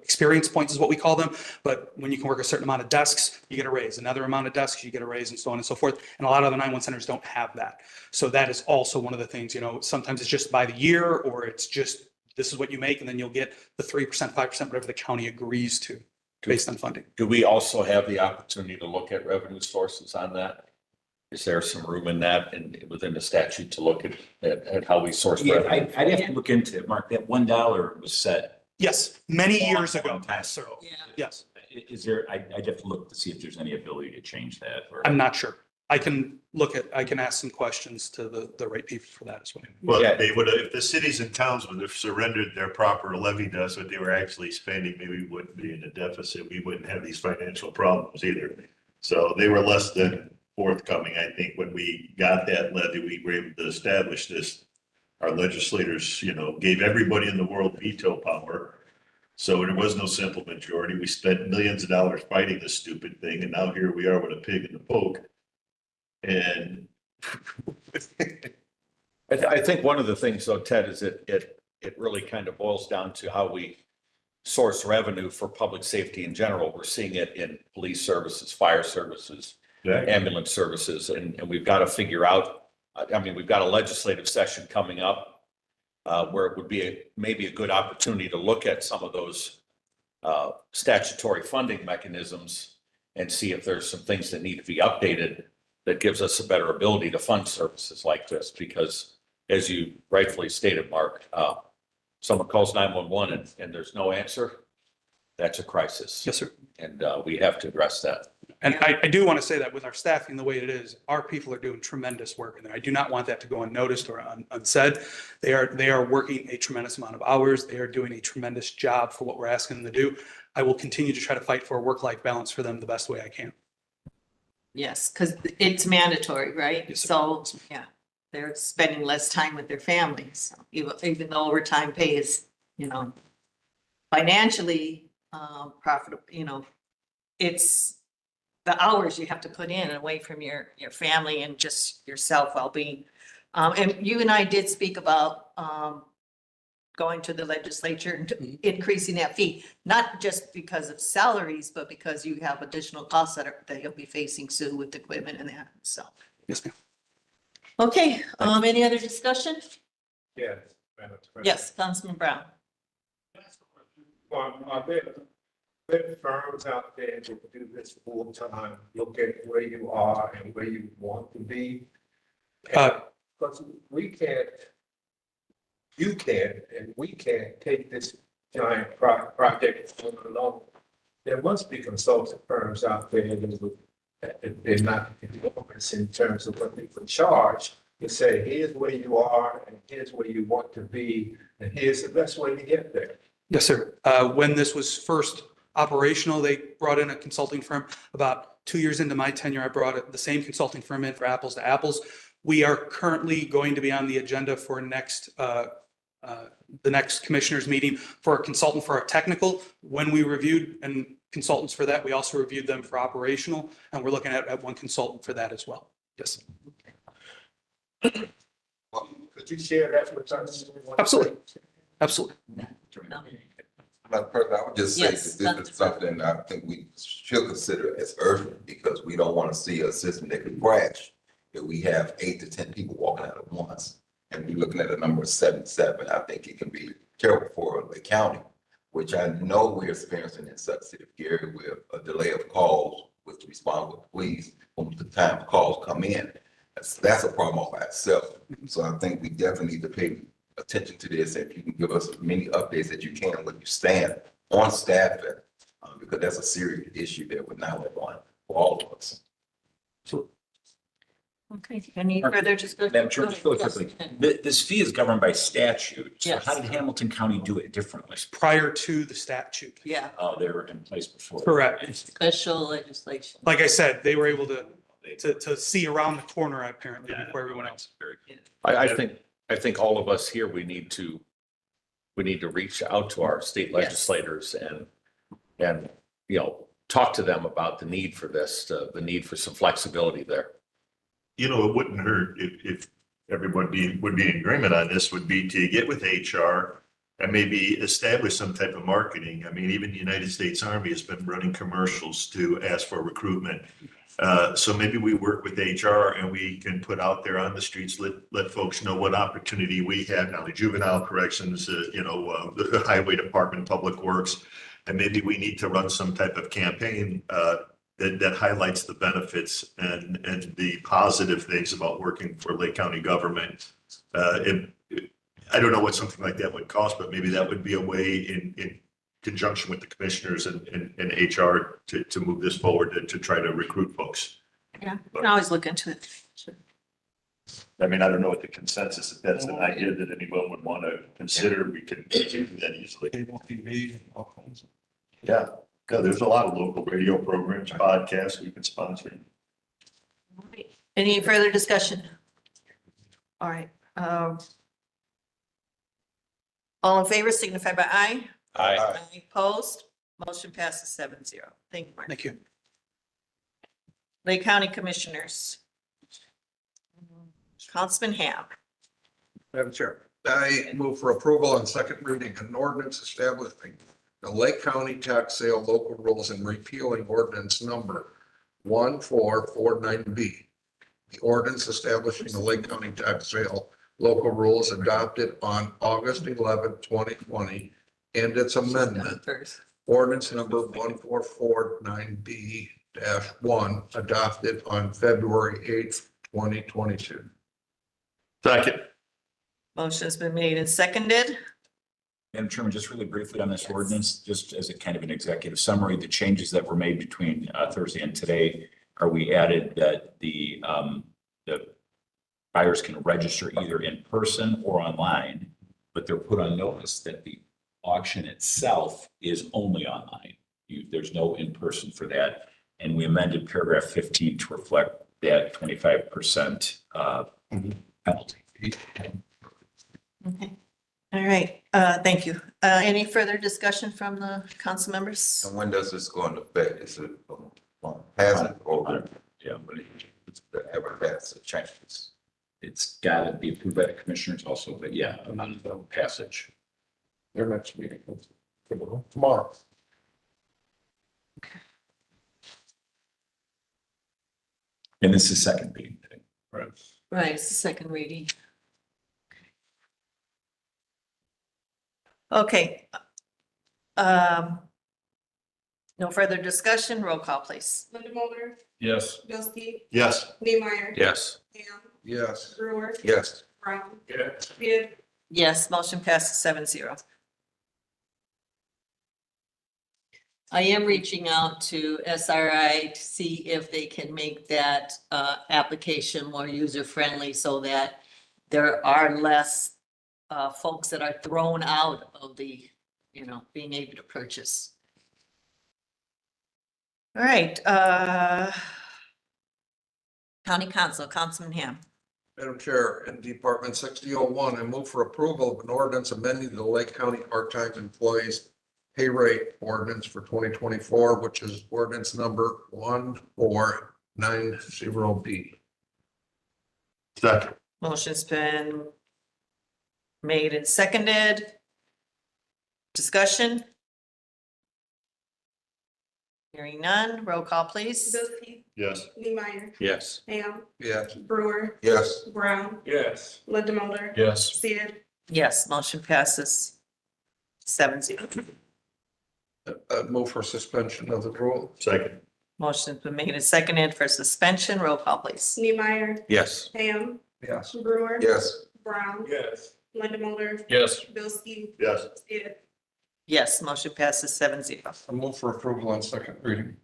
experience points is what we call them. But when you can work a certain amount of desks, you get a raise. Another amount of desks, you get a raise, and so on and so forth. And a lot of the 911 centers don't have that. So that is also one of the things, sometimes it's just by the year, or it's just, this is what you make, and then you'll get the 3%, 5%, whatever the county agrees to based on funding. Do we also have the opportunity to look at revenue sources on that? Is there some room in that and within the statute to look at how we source Yeah, revenue? I'd have to look into it, Mark. That $1 was set. Yes, many years ago. Time, so Yeah. Yes, is there, I'd have to look to see if there's any ability to change that. Or I'm not sure. I can ask some questions to the right people for that as well. Well, Yeah. they would, if the cities and towns would have surrendered their proper levy dust, what they were actually spending, maybe we wouldn't be in a deficit. We wouldn't have these financial problems either. So they were less than forthcoming. I think when we got that levy, we were able to establish this. Our legislators, gave everybody in the world veto power. So there was no simple majority. We spent millions of dollars fighting this stupid thing. And now here we are with a pig in the poke. And I think one of the things though, Ted, is it really kind of boils down to how we source revenue for public safety in general. We're seeing it in police services, fire services, ambulance services, and we've got to figure out, we've got a legislative session coming up where it would be maybe a good opportunity to look at some of those statutory funding mechanisms and see if there's some things that need to be updated that gives us a better ability to fund services like this. Because as you rightfully stated, Mark, someone calls 911 and there's no answer, that's a crisis. Yes, sir. And we have to address that. And I do want to say that with our staffing the way it is, our people are doing tremendous work in there. I do not want that to go unnoticed or unsaid. They are working a tremendous amount of hours. They are doing a tremendous job for what we're asking them to do. I will continue to try to fight for a work-life balance for them the best way I can. Yes, because it's mandatory, right? Yes, sir. So, yeah, they're spending less time with their families, even though overtime pay is, financially, profitable, it's the hours you have to put in away from your family and just your self well-being. And you and I did speak about, going to the legislature and increasing that fee, not just because of salaries, but because you have additional costs that you'll be facing soon with equipment and that, so. Yes, ma'am. Okay, any other discussion? Yes. Madam President. Yes, Councilman Brown. Are there firms out there that do this full time, look at where you are and where you want to be? Because we can't, you can, and we can't take this giant project alone. There must be consulting firms out there that would, they're not enormous in terms of what they would charge. You say, here's where you are and here's where you want to be, and here's the best way to get there. Yes, sir. When this was first operational, they brought in a consulting firm. About 2 years into my tenure, I brought the same consulting firm in for apples to apples. We are currently going to be on the agenda for the next commissioners meeting for a consultant for our technical. When we reviewed and consultants for that, we also reviewed them for operational, and we're looking at one consultant for that as well. Yes. Could you share that with us? Absolutely. Absolutely. Madam President, I would just say Yes, that this is something I think we should consider as urgent, because we don't want to see a system that could crash if we have 8 to 10 people walking out at once. And we're looking at a number of 77. I think it can be terrible for the county, which I know we're experiencing in Suffolk City of Gary with a delay of calls with response with police when the time calls come in. That's a problem all by itself. So I think we definitely need to pay attention to this. If you can give us as many updates that you can when you stand on staffing, because that's a serious issue that we're now on for all of us. Okay, any further discussion? Madam Chair, just really Yes. quickly, this fee is governed by statute. So Yes. how did Hamilton County do it differently? Prior to the statute. Yeah, Oh, they were in place before. Correct. special legislation. Like I said, they were able to see around the corner apparently before everyone else. Very good. I think all of us here, we need to reach out to our state legislators and, talk to them about the need for this, the need for some flexibility there. It wouldn't hurt if everyone would be in agreement on this, would be to get with HR and maybe establish some type of marketing. I mean, even the United States Army has been running commercials to ask for recruitment. So maybe we work with HR and we can put out there on the streets, let folks know what opportunity we have now, the juvenile corrections, the highway department, public works. And maybe we need to run some type of campaign that highlights the benefits and the positive things about working for Lake County government. I don't know what something like that would cost, but maybe that would be a way in conjunction with the commissioners and HR to move this forward to try to recruit folks. Yeah, you can always look into it. Sure. I mean, I don't know what the consensus, if that's an idea that anyone would want to consider, we can do that easily. Yeah, there's a lot of local radio programs, podcasts we can sponsor. All right. Any further discussion? All right. All in favor signify by aye. Aye. Opposed? Motion passes 7-0. Thank you, Mark. Thank you. Lake County Commissioners. Councilman Ham. Madam Chair, I move for approval on second reading an ordinance establishing the Lake County tax sale local rules and repealing ordinance number 1449B. The ordinance establishing the Lake County tax sale local rules adopted on August 11, 2020, and its amendment. Ordinance number 1449B-1 adopted on February 8th, 2022. Second. Motion's been made and seconded. Madam Chairman, just really briefly on this ordinance, just as a kind of an executive summary, the changes that were made between Thursday and today are we added that the buyers can register either in person or online, but they're put on notice that the auction itself is only online. there's no in-person for that. And we amended paragraph 15 to reflect that 25% penalty. Okay. All right, thank you. Any further discussion from the council members? And when does this go into effect? Is it has it or Yeah, but it's ever has it changes? it's got to be approved by the commissioners also, but yeah, on the passage. Their next meeting tomorrow. And this is second reading today. Right, it's the second reading. Okay. No further discussion, roll call, please. Linda Mulder, Yes. Bilski, Yes. Neemeyer. Yes. Ham, Yes. Brewer, Yes. Brown, Yes. Sid, Yes, motion passes 7-0. I am reaching out to SRI to see if they can make that application more user-friendly so that there are less folks that are thrown out of the, being able to purchase. All right, County Council, Councilman Ham. Madam Chair, in Department 6001, I move for approval of an ordinance amending the Lake County part-time employees pay rate ordinance for 2024, which is ordinance number 1490B. Second. Motion's been made and seconded. Discussion? Hearing none, roll call, please. Bilski, Yes. Neemeyer, Yes. Ham, Yes. Brewer, Yes. Brown, Yes. Linda Mulder. Yes. Sid, Yes, motion passes 7-0. Move for suspension of the rule. Second. Motion's been made and seconded for suspension. Roll call, please. Neemeyer, Yes. Ham, Yes. Brewer. Yes. Brown, Yes. Linda Mulder, Yes. Bilski, Yes. Sid, Yes, motion passes 7-0. I move for approval on second reading.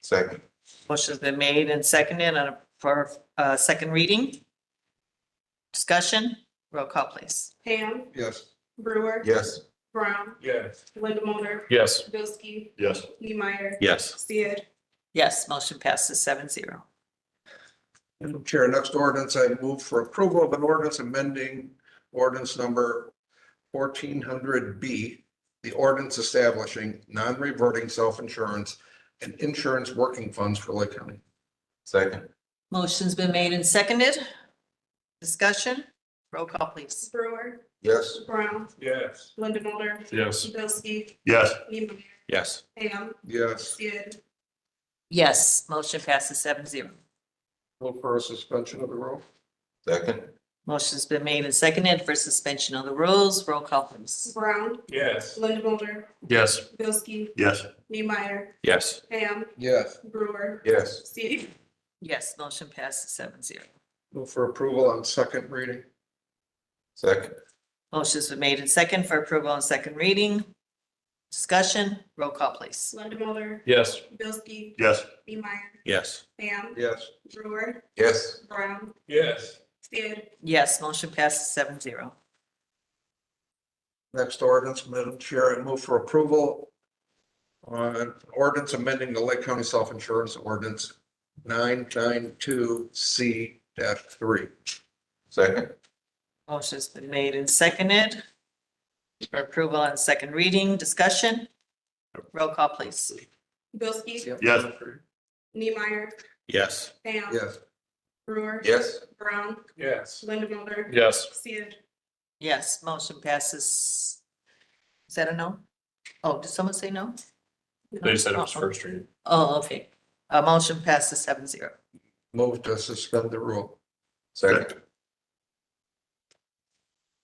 Second. Motion's been made and seconded for second reading. Discussion, roll call, please. Ham, Yes. Brewer. Yes. Brown, Yes. Linda Mulder, Yes. Bilski, Yes. Neemeyer, Yes. Sid, Yes, motion passes 7-0. Madam Chair, next ordinance, I move for approval of an ordinance amending ordinance number 1400B, the ordinance establishing non-reverting self-insurance and insurance working funds for Lake County. Second. Motion's been made and seconded. Discussion, roll call, please. Brewer, Yes. Brown, Yes. Linda Mulder, Yes. Bilski, Yes. Neemeyer, Yes. Ham, Yes. Sid, Yes, motion passes 7-0. Move for a suspension of the rule. Second. Motion's been made and seconded for suspension of the rules. Roll call, please. Brown, Yes. Linda Mulder, Yes. Bilski, Yes. Neemeyer, Yes. Ham, Yes. Brewer, Yes. Sid, Yes, motion passes 7-0. Move for approval on second reading. Second. Motion's been made and second for approval on second reading. Discussion, roll call, please. Linda Mulder, Yes. Bilski, Yes. Neemeyer, Yes. Ham, Yes. Brewer, Yes. Brown, Yes. Sid, Yes, motion passes 7-0. Next ordinance, Madam Chair, I move for approval on ordinance amending the Lake County Self-Insurance Ordinance 992C-3. Second. Motion's been made and seconded for approval on second reading. Discussion, roll call, please. Bilski, Yes. Neemeyer, Yes. Ham, Yes. Brewer, Yes. Brown, Yes. Linda Mulder, Yes. Sid, Yes, motion passes. Is that a no? Oh, did someone say no? They said it was Oh, first reading. Oh, okay. Motion passes 7-0. Move to suspend the rule. Second.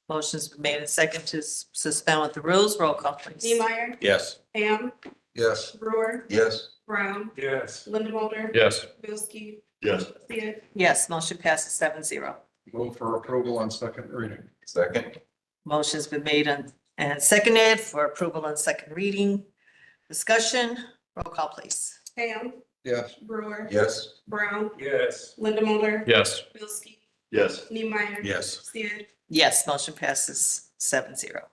Motion's been made and second to suspend with the rules. Roll call, please. Neemeyer, Yes. Ham, Yes. Brewer, Yes. Brown, Yes. Linda Mulder, Yes. Bilski, Yes. Sid, Yes, motion passes 7-0. Move for approval on second reading. Second. Motion's been made and seconded for approval on second reading. Discussion, roll call, please. Ham, Yes. Brewer, Yes. Brown, Yes. Linda Mulder, Yes. Bilski, Yes. Neemeyer, Yes. Sid, Yes, motion passes 7-0.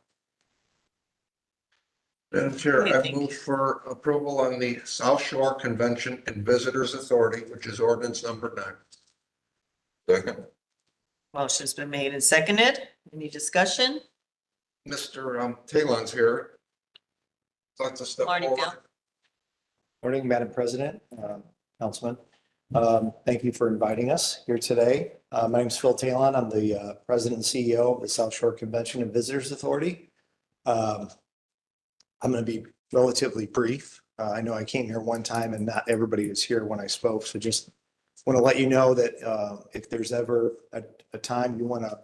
Madam Chair, What do you I think? move for approval on the South Shore Convention and Visitors Authority, which is ordinance number 9. Second. Motion's been made and seconded. Any discussion? Mr. Talon's here. Like to step Morning, forward. Phil. Morning, Madam President, Councilman. Thank you for inviting us here today. My name is Phil Talon. I'm the President and CEO of the South Shore Convention and Visitors Authority. I'm going to be relatively brief. I know I came here one time and not everybody was here when I spoke. So just want to let you know that if there's ever a time you want to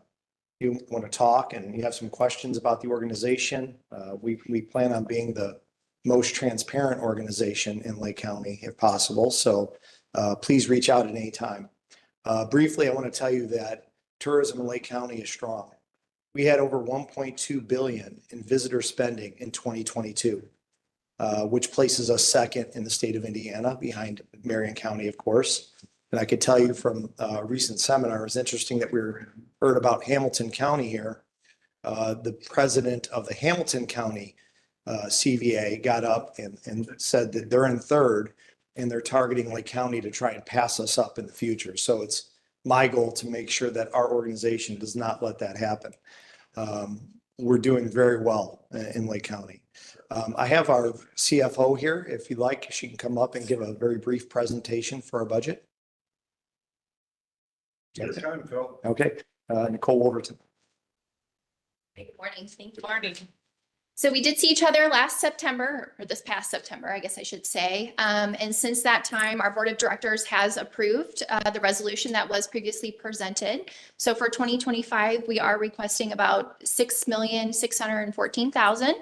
talk and you have some questions about the organization, we plan on being the most transparent organization in Lake County if possible. So please reach out at any time. Briefly, I want to tell you that tourism in Lake County is strong. We had over 1.2 billion in visitor spending in 2022, which places us second in the state of Indiana behind Marion County, of course. And I could tell you from a recent seminar, it's interesting that we heard about Hamilton County here. The president of the Hamilton County CVA got up and said that they're in third and they're targeting Lake County to try and pass us up in the future. So it's my goal to make sure that our organization does not let that happen. We're doing very well in Lake County. I have our CFO here. If you'd like, she can come up and give a very brief presentation for our budget. Your time, Phil. Okay, Nicole Wolverton. Good morning. Thank you. Morning. So we did see each other last September, or this past September, I guess I should say. And since that time, our board of directors has approved the resolution that was previously presented. So for 2025, we are requesting about $6,614,000.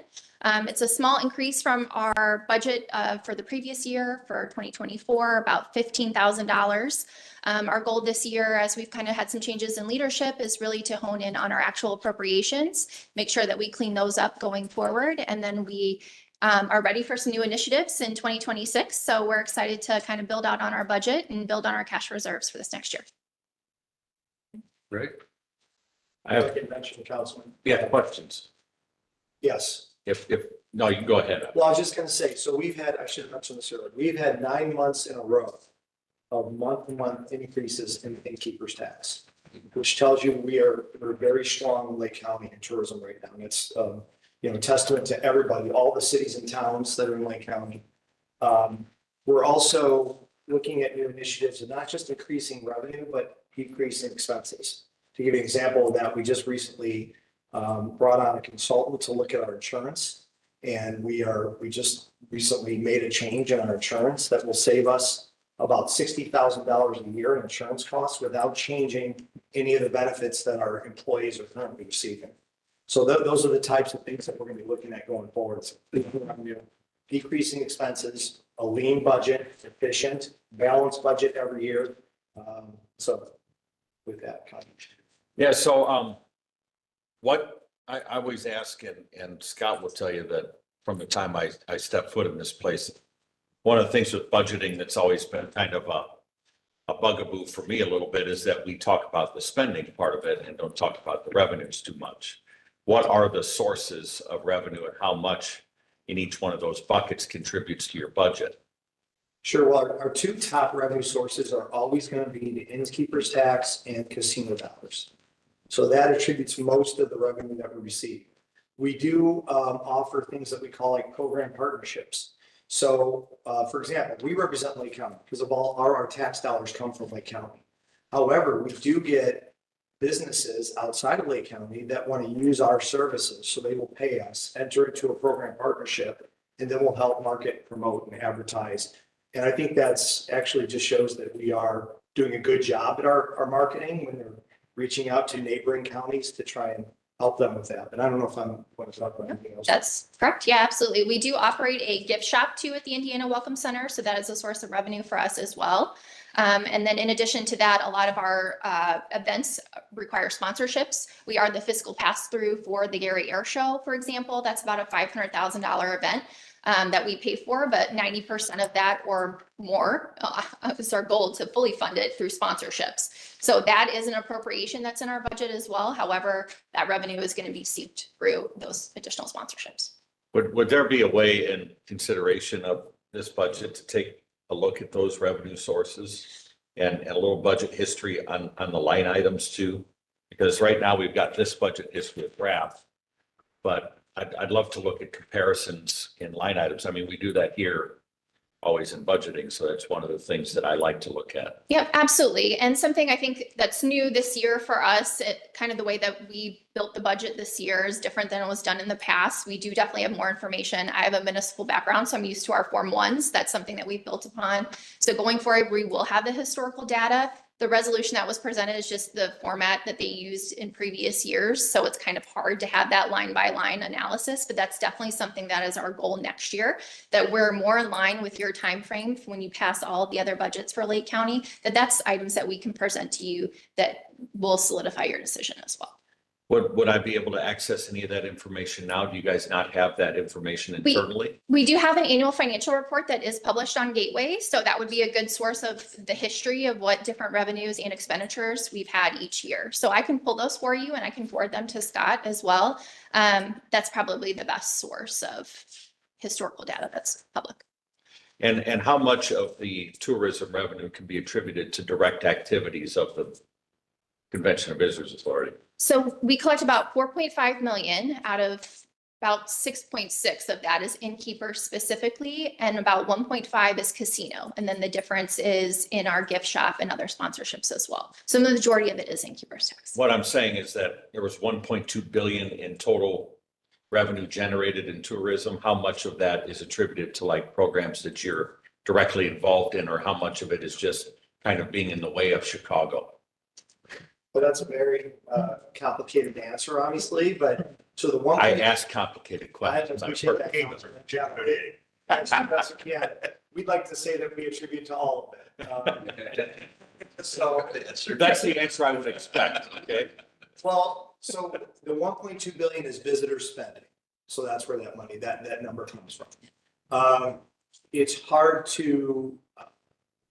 It's a small increase from our budget for the previous year for 2024, about $15,000. Our goal this year, as we've kind of had some changes in leadership, is really to hone in on our actual appropriations, make sure that we clean those up going forward. And then we are ready for some new initiatives in 2026. So we're excited to kind of build out on our budget and build on our cash reserves for this next year. Great. I have, Convention, Councilman. yeah, questions. Yes. No, you can go ahead. Well, I was just going to say, so I should have mentioned this earlier. We've had 9 months in a row of month-to-month increases in innkeeper's tax, which tells you we're very strong in Lake County in tourism right now. And it's, testament to everybody, all the cities and towns that are in Lake County. We're also looking at new initiatives of not just increasing revenue, but decreasing expenses. To give you an example of that, we just recently brought on a consultant to look at our insurance. And we just recently made a change in our insurance that will save us about $60,000 a year in insurance costs without changing any of the benefits that our employees are currently receiving. So those are the types of things that we're going to be looking at going forward. So, decreasing expenses, a lean budget, efficient, balanced budget every year. So with that, Yeah, so what I always ask, and Scott will tell you that from the time I stepped foot in this place, one of the things with budgeting that's always been kind of a bugaboo for me a little bit is that we talk about the spending part of it and don't talk about the revenues too much. What are the sources of revenue and how much in each one of those buckets contributes to your budget? Sure. Well, our 2 top revenue sources are always going to be the innkeeper's tax and casino dollars. So that attributes most of the revenue that we receive. We do offer things that we call like program partnerships. So, for example, we represent Lake County because of all our tax dollars come from Lake County. However, we do get businesses outside of Lake County that want to use our services. So they will pay us, enter into a program partnership, and then we'll help market, promote, and advertise. And I think that's actually just shows that we are doing a good job at our marketing when they're reaching out to neighboring counties to try and help them with that. And I don't know if I'm going to talk about anything else. That's correct. Yeah, absolutely. We do operate a gift shop too at the Indiana Welcome Center. So that is a source of revenue for us as well. And then in addition to that, a lot of our events require sponsorships. We are the fiscal pass-through for the Gary Air Show, for example. That's about a $500,000 event that we pay for, but 90% of that or more is our goal to fully fund it through sponsorships. So that is an appropriation that's in our budget as well. However, that revenue is going to be seeped through those additional sponsorships. Would there be a way in consideration of this budget to take a look at those revenue sources and a little budget history on the line items too? Because right now we've got this budget history with RAF, but I'd love to look at comparisons in line items. I mean, we do that here always in budgeting, so that's one of the things that I like to look at. Yep, absolutely. And something I think that's new this year for us, kind of the way that we built the budget this year is different than it was done in the past. We do definitely have more information. I have a municipal background, so I'm used to our Form 1s. That's something that we've built upon. So going forward, we will have the historical data. The resolution that was presented is just the format that they used in previous years. So it's kind of hard to have that line by line analysis, but that's definitely something that is our goal next year, that we're more in line with your time frame when you pass all of the other budgets for Lake County, that's items that we can present to you that will solidify your decision as well. Would I be able to access any of that information now? Do you guys not have that information internally? We do have an annual financial report that is published on Gateway. So that would be a good source of the history of what different revenues and expenditures we've had each year. So I can pull those for you and I can forward them to Scott as well. That's probably the best source of historical data that's public. And how much of the tourism revenue can be attributed to direct activities of the Convention and Visitors Authority? So we collect about 4.5 million out of about 6.6 of that is innkeeper specifically, and about 1.5 is casino. And then the difference is in our gift shop and other sponsorships as well. So the majority of it is innkeeper's tax. What I'm saying is that there was 1.2 billion in total revenue generated in tourism. How much of that is attributed to like programs that you're directly involved in, or how much of it is just kind of being in the way of Chicago? Well, that's a very complicated answer, obviously, but so the one. I ask complicated questions. I appreciate that. We'd like to say that we attribute to all of it. So. That's the answer I would expect, okay? Well, so the 1.2 billion is visitor spending. So that's where that money, that number comes from. It's hard to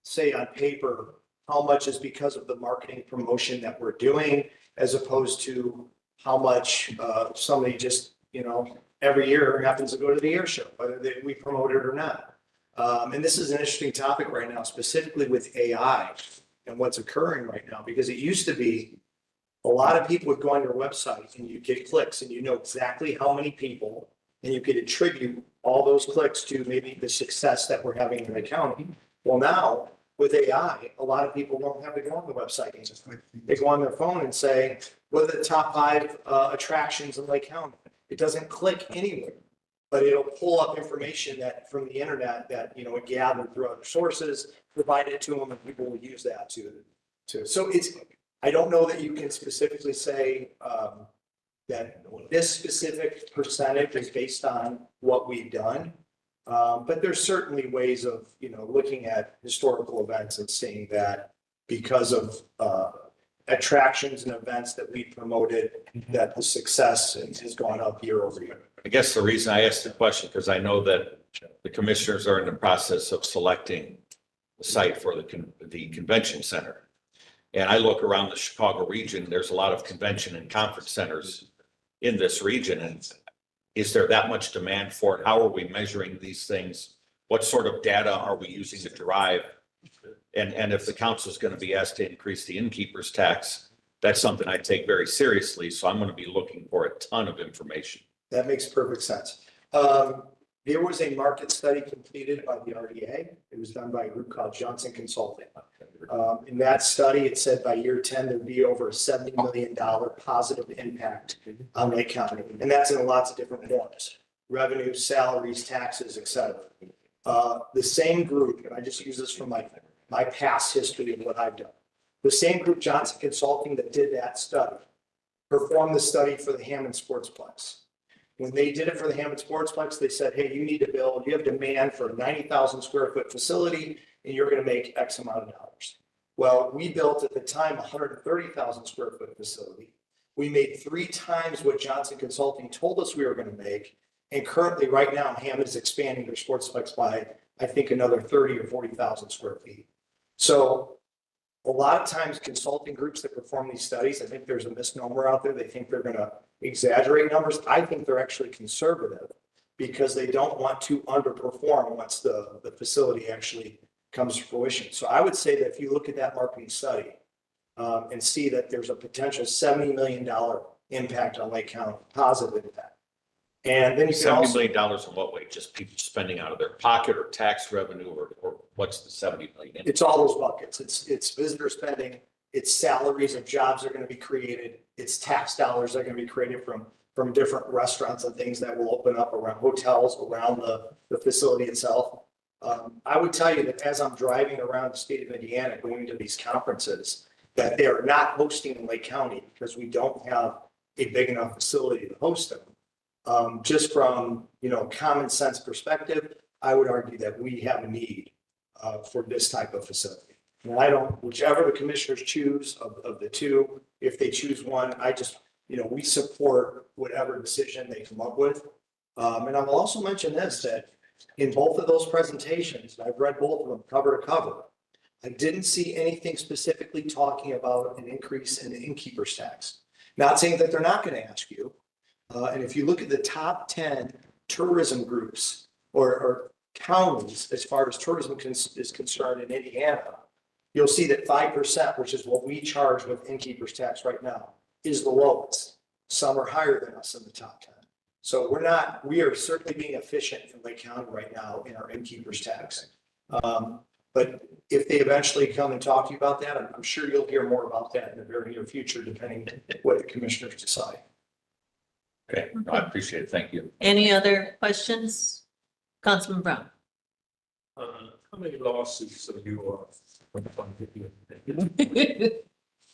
say on paper how much is because of the marketing promotion that we're doing, as opposed to how much somebody just, every year happens to go to the air show, whether we promote it or not. And this is an interesting topic right now, specifically with AI and what's occurring right now, because it used to be a lot of people would go on your website and you get clicks and you know exactly how many people, and you could attribute all those clicks to maybe the success that we're having in the county. Well, now with AI, a lot of people don't have to go on the website. They go on their phone and say, what are the top 5 attractions in Lake County? It doesn't click anywhere, but it'll pull up information that from the internet that, it gathered through other sources, provide it to them, and people will use that to. So I don't know that you can specifically say that this specific percentage is based on what we've done. But there's certainly ways of, looking at historical events and seeing that because of attractions and events that we promoted, that the success has gone up year over year. I guess the reason I asked the question, because I know that the commissioners are in the process of selecting the site for the convention center. And I look around the Chicago region, there's a lot of convention and conference centers in this region. And is there that much demand for it? How are we measuring these things? What sort of data are we using to derive? And if the council is going to be asked to increase the innkeeper's tax, that's something I take very seriously. So I'm going to be looking for a ton of information. That makes perfect sense. There was a market study completed by the RDA. It was done by a group called Johnson Consulting. In that study, it said by year 10, there'd be over a $70 million positive impact on Lake County. And that's in lots of different forms: revenue, salaries, taxes, et cetera. The same group, and I just use this from my past history of what I've done. The same group, Johnson Consulting, that did that study, performed the study for the Hammond Sportsplex. When they did it for the Hammond Sportsplex, they said, hey, you need to build, you have demand for a 90,000 square foot facility, and you're going to make X amount of dollars. Well, we built at the time a 130,000 square foot facility. We made 3 times what Johnson Consulting told us we were going to make. And currently, right now, Hammond is expanding their sportsplex by, I think, another 30 or 40,000 square feet. So a lot of times consulting groups that perform these studies, I think there's a misnomer out there. They think they're going to exaggerate numbers. I think they're actually conservative, because they don't want to underperform once the facility actually comes to fruition. So I would say that if you look at that marketing study and see that there's a potential $70 million impact on Lake County, positive impact. And then you can $70 also, million in what way? Just people spending out of their pocket or tax revenue or what's the 70 million? it's all those buckets. It's visitor spending, it's salaries of jobs that are going to be created, it's tax dollars that are going to be created from different restaurants and things that will open up around hotels, around the facility itself. I would tell you that as I'm driving around the state of Indiana, going to these conferences, that they are not hosting in Lake County because we don't have a big enough facility to host them. Just from, common sense perspective, I would argue that we have a need for this type of facility. And I don't, whichever the commissioners choose of the two, if they choose one, I just, we support whatever decision they come up with. And I will also mention this, that in both of those presentations, and I've read both of them cover to cover, I didn't see anything specifically talking about an increase in the innkeeper's tax. Not saying that they're not going to ask you. And if you look at the top 10 tourism groups or counties, as far as tourism is concerned in Indiana, you'll see that 5%, which is what we charge with innkeeper's tax right now, is the lowest. Some are higher than us in the top 10. So we are certainly being efficient in Lake County right now in our innkeeper's tax. But if they eventually come and talk to you about that, I'm sure you'll hear more about that in the very near future, depending what the commissioners decide. Okay, I appreciate it. Thank you. Any other questions? Councilman Brown? How many lawsuits have you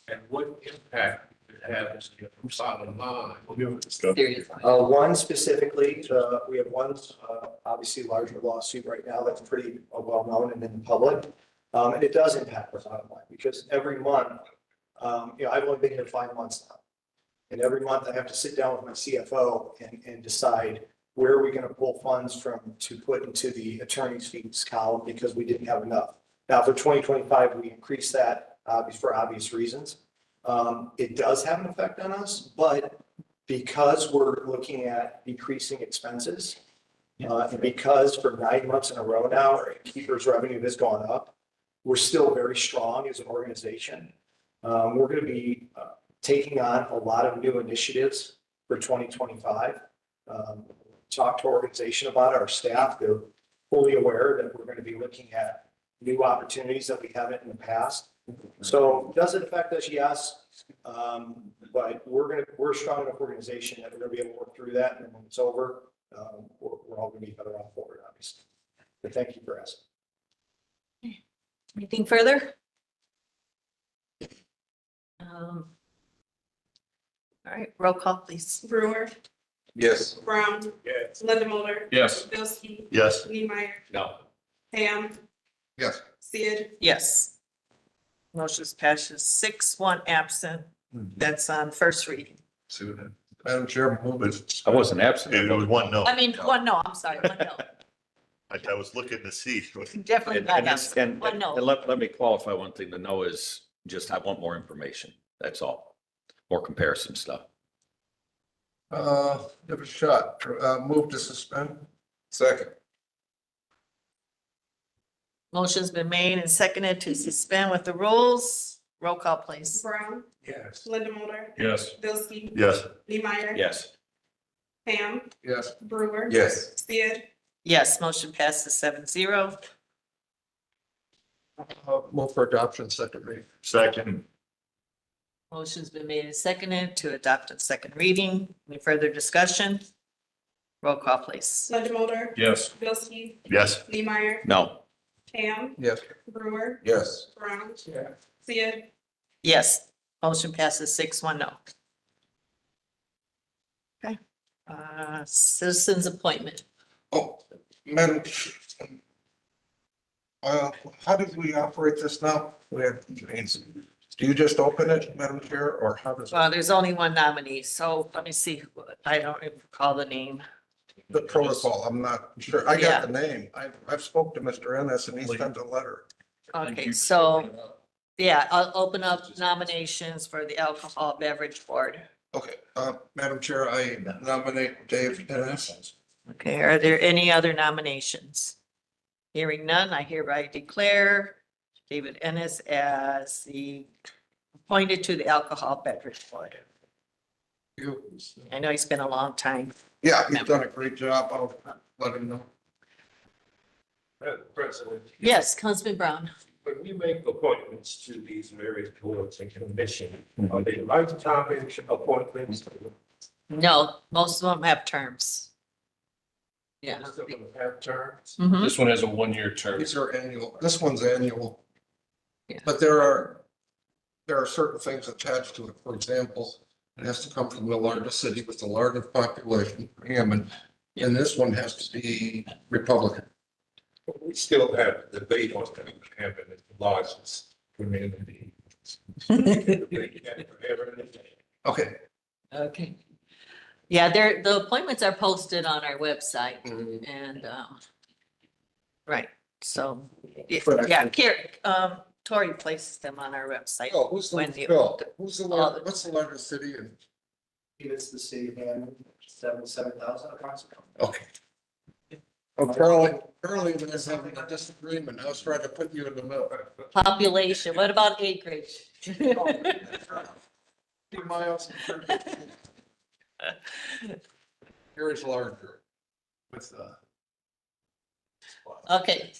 and what impact it has on your bottom line? One specifically, we have one, obviously larger lawsuit right now that's pretty well known and in the public. And it does impact our bottom line because every month, I've only been here 5 months now. And every month I have to sit down with my CFO and decide where are we going to pull funds from to put into the attorney's fees column because we didn't have enough. Now for 2025, we increased that for obvious reasons. It does have an effect on us, but because we're looking at decreasing expenses, and because for 9 months in a row now, our keeper's revenue has gone up, we're still very strong as an organization. We're going to be taking on a lot of new initiatives for 2025. Talk to our organization about our staff. They're fully aware that we're going to be looking at new opportunities that we haven't in the past. So does it affect us? Yes. But we're a strong enough organization that we're going to be able to work through that. And when it's over, we're all going to be better off for it, obviously. But thank you for asking. Anything further? All right, roll call, please. Brewer, Yes. Brown, Yes. Lindemoller, Yes. Bilski, Yes. Neemeyer, No. Ham, Yes. Sid, Yes. Motion's passes 6-1 absent. That's on first reading. Madam Chair, move it. I wasn't absent. It was one no. I mean, one no, I'm sorry, one no. I was looking to see. Definitely And, not and, it's- absent. and, One no. and let me qualify one thing. The no is just, I want more information. That's all. More comparison stuff. Give it a shot. Move to suspend. Second. Motion's been made and seconded to suspend with the rules. Roll call, please. Brown, Yes. Lindemoller, Yes. Bilski, Yes. Neemeyer, Yes. Ham, Yes. Brewer, Yes. Sid, Yes, motion passes 7-0. Move for adoption, second reading. Second. Motion's been made and seconded to adopt on second reading. Any further discussion? Roll call, please. Lindemoller, Yes. Bilski, Yes. Neemeyer, No. Ham, Yes. Brewer, Yes. Brown, Yeah. Sid, Yes, motion passes 6-1 no. Okay, citizens appointment. Oh, Madam, how did we operate this now? Do you just open it, Madam Chair, or how does Well, there's only one nominee, so let me see. I don't recall the name. the protocol? I'm not sure. I Yeah. got the name. I've spoke to Mr. Ennis and he sent a letter. Okay, so, yeah, I'll open up nominations for the Alcohol Beverage Board. Okay, Madam Chair, I nominate Dave Ennis. Okay, are there any other nominations? Hearing none, I hereby declare David Ennis as the appointed to the Alcohol Beverage Board. I know he's been a long time. Yeah, he's done a great job. I'll let him know. Madam President. Yes, Councilman Brown. When we make appointments to these various boards and commissions, are they lifetime appointments? No, most of them have terms. Yeah. Most of them have terms. Mhm. This one has a one-year term. These are annual. This one's annual. Yeah. But there are certain things attached to it. For example, it has to come from the largest city with the largest population, Hammond. And this one has to be Republican. We still have debate on that, having the largest community. Okay. Okay. Yeah, the appointments are posted on our website and, right, so, yeah, Tori places them on our website. Oh, who's when the, you- Bill, what's the, what's the largest city in? It's the city of Hammond, 77,000 approximately. Okay. Well, Apparently there's having a disagreement. I was trying to put you in the middle. Population, what about acreage? 50 miles. Here is larger. With Okay.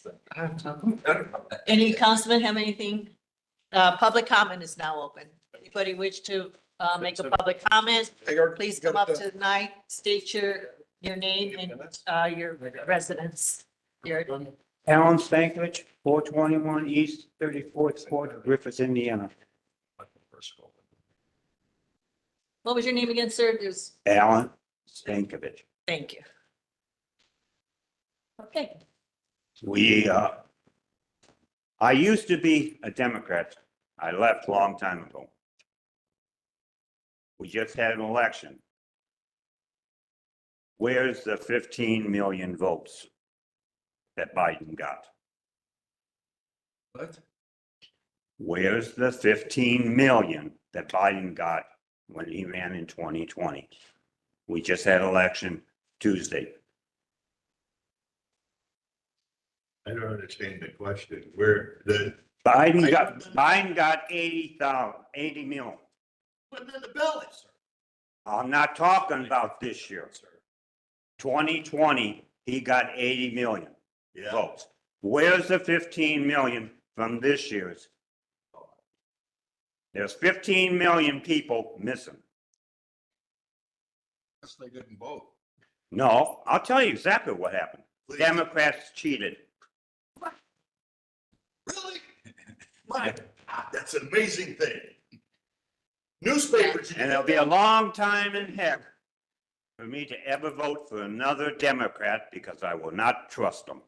Any councilman have anything? Public comment is now open. Anybody wish to, make a public comment? Please come up tonight, state your name and, your residence. Alan Stankovich, 421 East 34th Court, Griffith, Indiana. What was your name again, sir? There's, Alan Stankovich. thank you. Okay. I used to be a Democrat. I left a long time ago. We just had an election. Where's the 15 million votes that Biden got? What? Where's the 15 million that Biden got when he ran in 2020? We just had election Tuesday. I don't understand the question. Where the. Biden got 80 million. Put it in the ballot, sir. I'm not talking about this year. 2020, he got 80 million votes. Where's the 15 million from this year's? There's 15 million people missing. Yes, they didn't vote. No, I'll tell you exactly what happened. Please. Democrats cheated. Really? My, that's an amazing thing. Newspapers. And it'll be a long time in heck for me to ever vote for another Democrat because I will not trust them.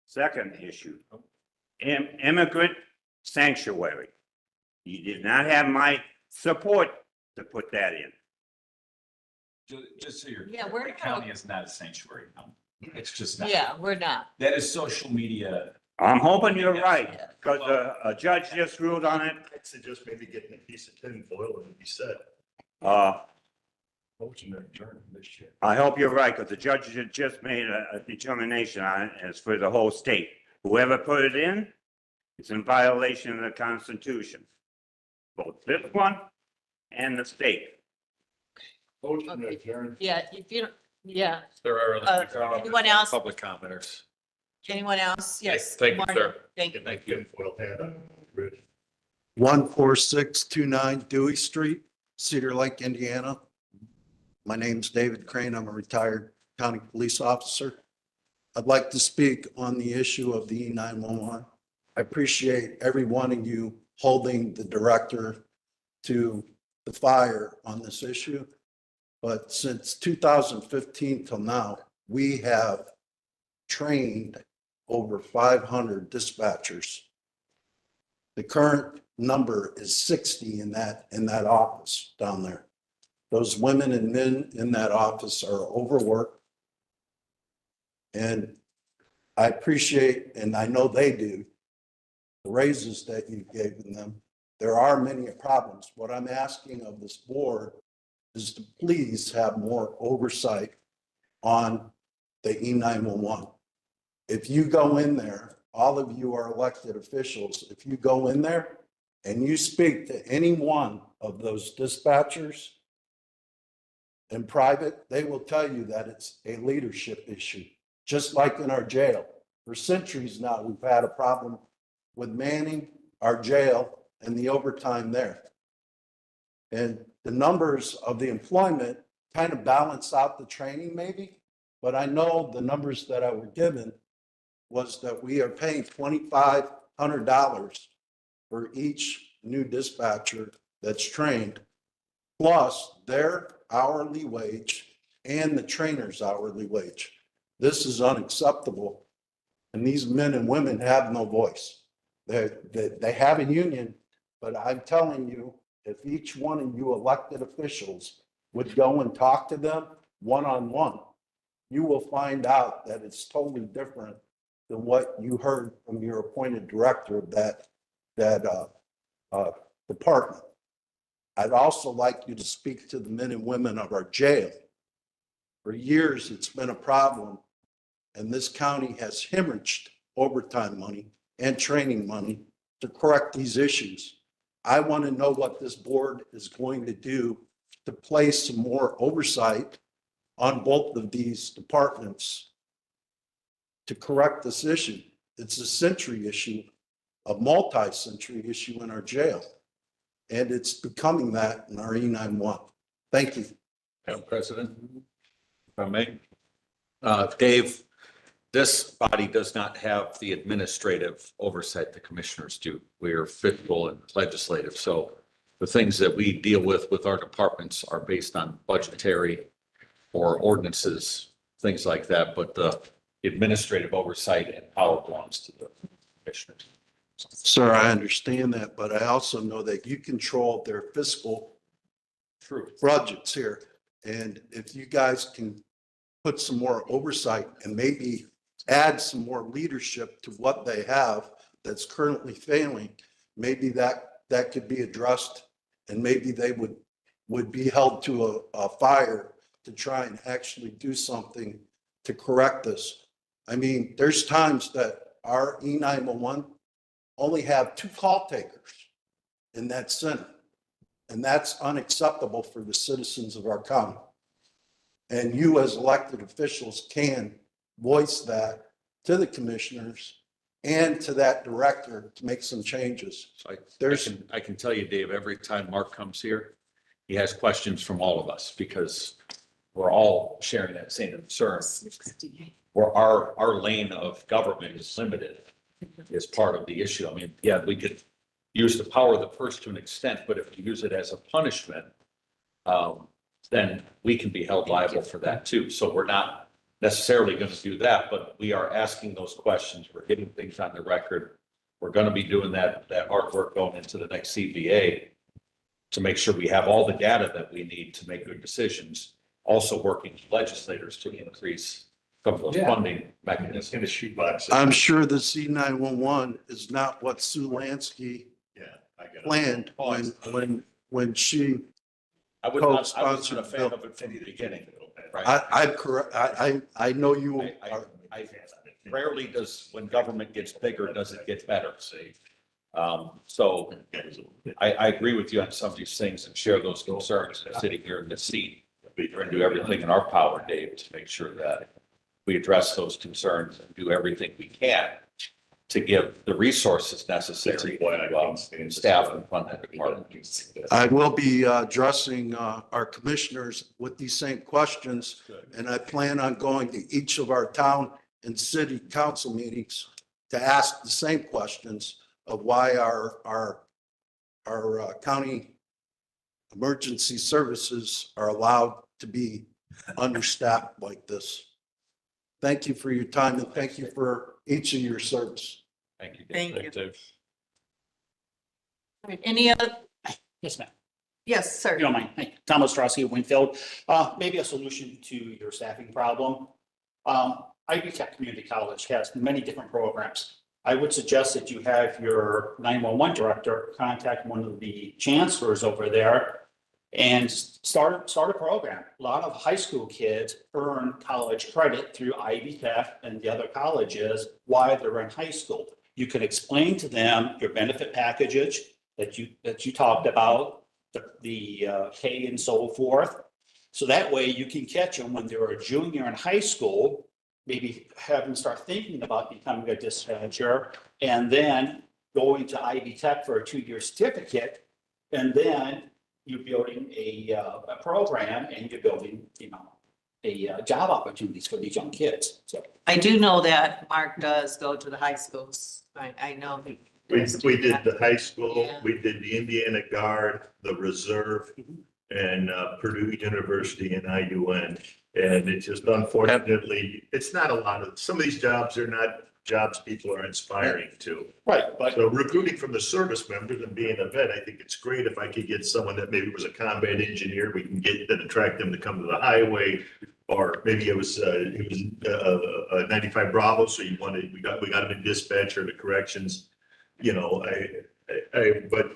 Second issue, immigrant sanctuary. You did not have my support to put that in. Just so you're. Yeah, clear, the county is not a sanctuary. No. It's just not. Yeah, we're not. That is social media. I'm hoping you're right, because a judge just ruled on it. I'd suggest maybe getting a piece of tin foil and be set. Motion to adjourn this year. I hope you're right, because the judge had just made a determination on it, and it's for the whole state. Whoever put it in, it's in violation of the Constitution. Both this one and the state. Motion to adjourn. Yeah, if you, yeah. There are other Anyone else? public commenters. Anyone else? Yes. Thank you, Marty. sir. Thank you. Thank you. Tin foil hat on, Rich. 14629 Dewey Street, Cedar Lake, Indiana. My name's David Crane. I'm a retired county police officer. I'd like to speak on the issue of the E911. I appreciate every one of you holding the director to the fire on this issue. But since 2015 till now, we have trained over 500 dispatchers. The current number is 60 in that office down there. Those women and men in that office are overworked. And I appreciate, and I know they do, the raises that you've given them. There are many problems. What I'm asking of this board is to please have more oversight on the E911. If you go in there, all of you are elected officials, if you go in there and you speak to any one of those dispatchers in private, they will tell you that it's a leadership issue, just like in our jail. For centuries now, we've had a problem with manning our jail and the overtime there. And the numbers of the employment kind of balance out the training maybe, but I know the numbers that I were given was that we are paying $2,500 for each new dispatcher that's trained, plus their hourly wage and the trainer's hourly wage. This is unacceptable. And these men and women have no voice. They have a union, but I'm telling you, if each one of you elected officials would go and talk to them one-on-one, you will find out that it's totally different than what you heard from your appointed director of that department. I'd also like you to speak to the men and women of our jail. For years, it's been a problem, and this county has hemorrhaged overtime money and training money to correct these issues. I want to know what this board is going to do to place some more oversight on both of these departments to correct this issue. It's a century issue, a multi-century issue in our jail. And it's becoming that in our E911. Thank you. Madam President, if I may. Dave, this body does not have the administrative oversight the commissioners do. We are fiscal and legislative. So the things that we deal with our departments are based on budgetary or ordinances, things like that. But the administrative oversight and power belongs to the commissioners. Sir, I understand that, but I also know that you control their fiscal budgets here. And if you guys can put some more oversight and maybe add some more leadership to what they have that's currently failing, maybe that could be addressed, and maybe they would be held to a fire to try and actually do something to correct this. I mean, there's times that our E911 only have 2 call takers in that center. And that's unacceptable for the citizens of our county. And you as elected officials can voice that to the commissioners and to that director to make some changes. So I can tell you, Dave, every time Mark comes here, he has questions from all of us because we're all sharing that same concern. Where our lane of government is limited is part of the issue. I mean, yeah, we could use the power of the purse to an extent, but if you use it as a punishment, then we can be held liable for that too. So we're not necessarily going to do that, but we are asking those questions. We're getting things on the record. We're going to be doing that hard work going into the next CBA to make sure we have all the data that we need to make good decisions. Also working with legislators to increase some of those funding mechanisms. In the sheet box. I'm sure the C911 is not what Sue Lansky planned when she I wasn't a fan of it from the beginning. Right. I'm correct. I know you are. I rarely does, when government gets bigger, does it get better? So I agree with you on some of these things and share those concerns sitting here in the seat. We're going to do everything in our power, Dave, to make sure that we address those concerns and do everything we can to give the resources necessary to staff and fund that department. I will be addressing our commissioners with these same questions, and I plan on going to each of our town and city council meetings to ask the same questions of why our county emergency services are allowed to be understaffed like this. Thank you for your time, and thank you for each of your service. Thank you. Thank you. Dave. All right, any other? Yes, ma'am. Yes, sir. If you don't mind. Hi, Tom Ostrowski of Winfield. Maybe a solution to your staffing problem. Ivy Tech Community College has many different programs. I would suggest that you have your 911 director contact one of the chancellors over there and start a program. A lot of high school kids earn college credit through Ivy Tech and the other colleges while they're in high school. You can explain to them your benefit packages that you talked about, the pay and so forth. So that way you can catch them when they're a junior in high school, maybe have them start thinking about becoming a dispatcher, and then going to Ivy Tech for a 2-year certificate, and then you're building a program and you're building, job opportunities for these young kids. So I do know that Mark does go to the high schools. I know. We did the high school, Yeah. we did the Indiana Guard, the Reserve, and Purdue University and IUN. And it's just unfortunately, it's not a lot of, some of these jobs are not jobs people are inspiring to. Right, but So recruiting from the service members and being a vet, I think it's great if I could get someone that maybe was a combat engineer, we can get that, attract them to come to the highway. Or maybe it was a 95 Bravo, so we got them in dispatch or the corrections. But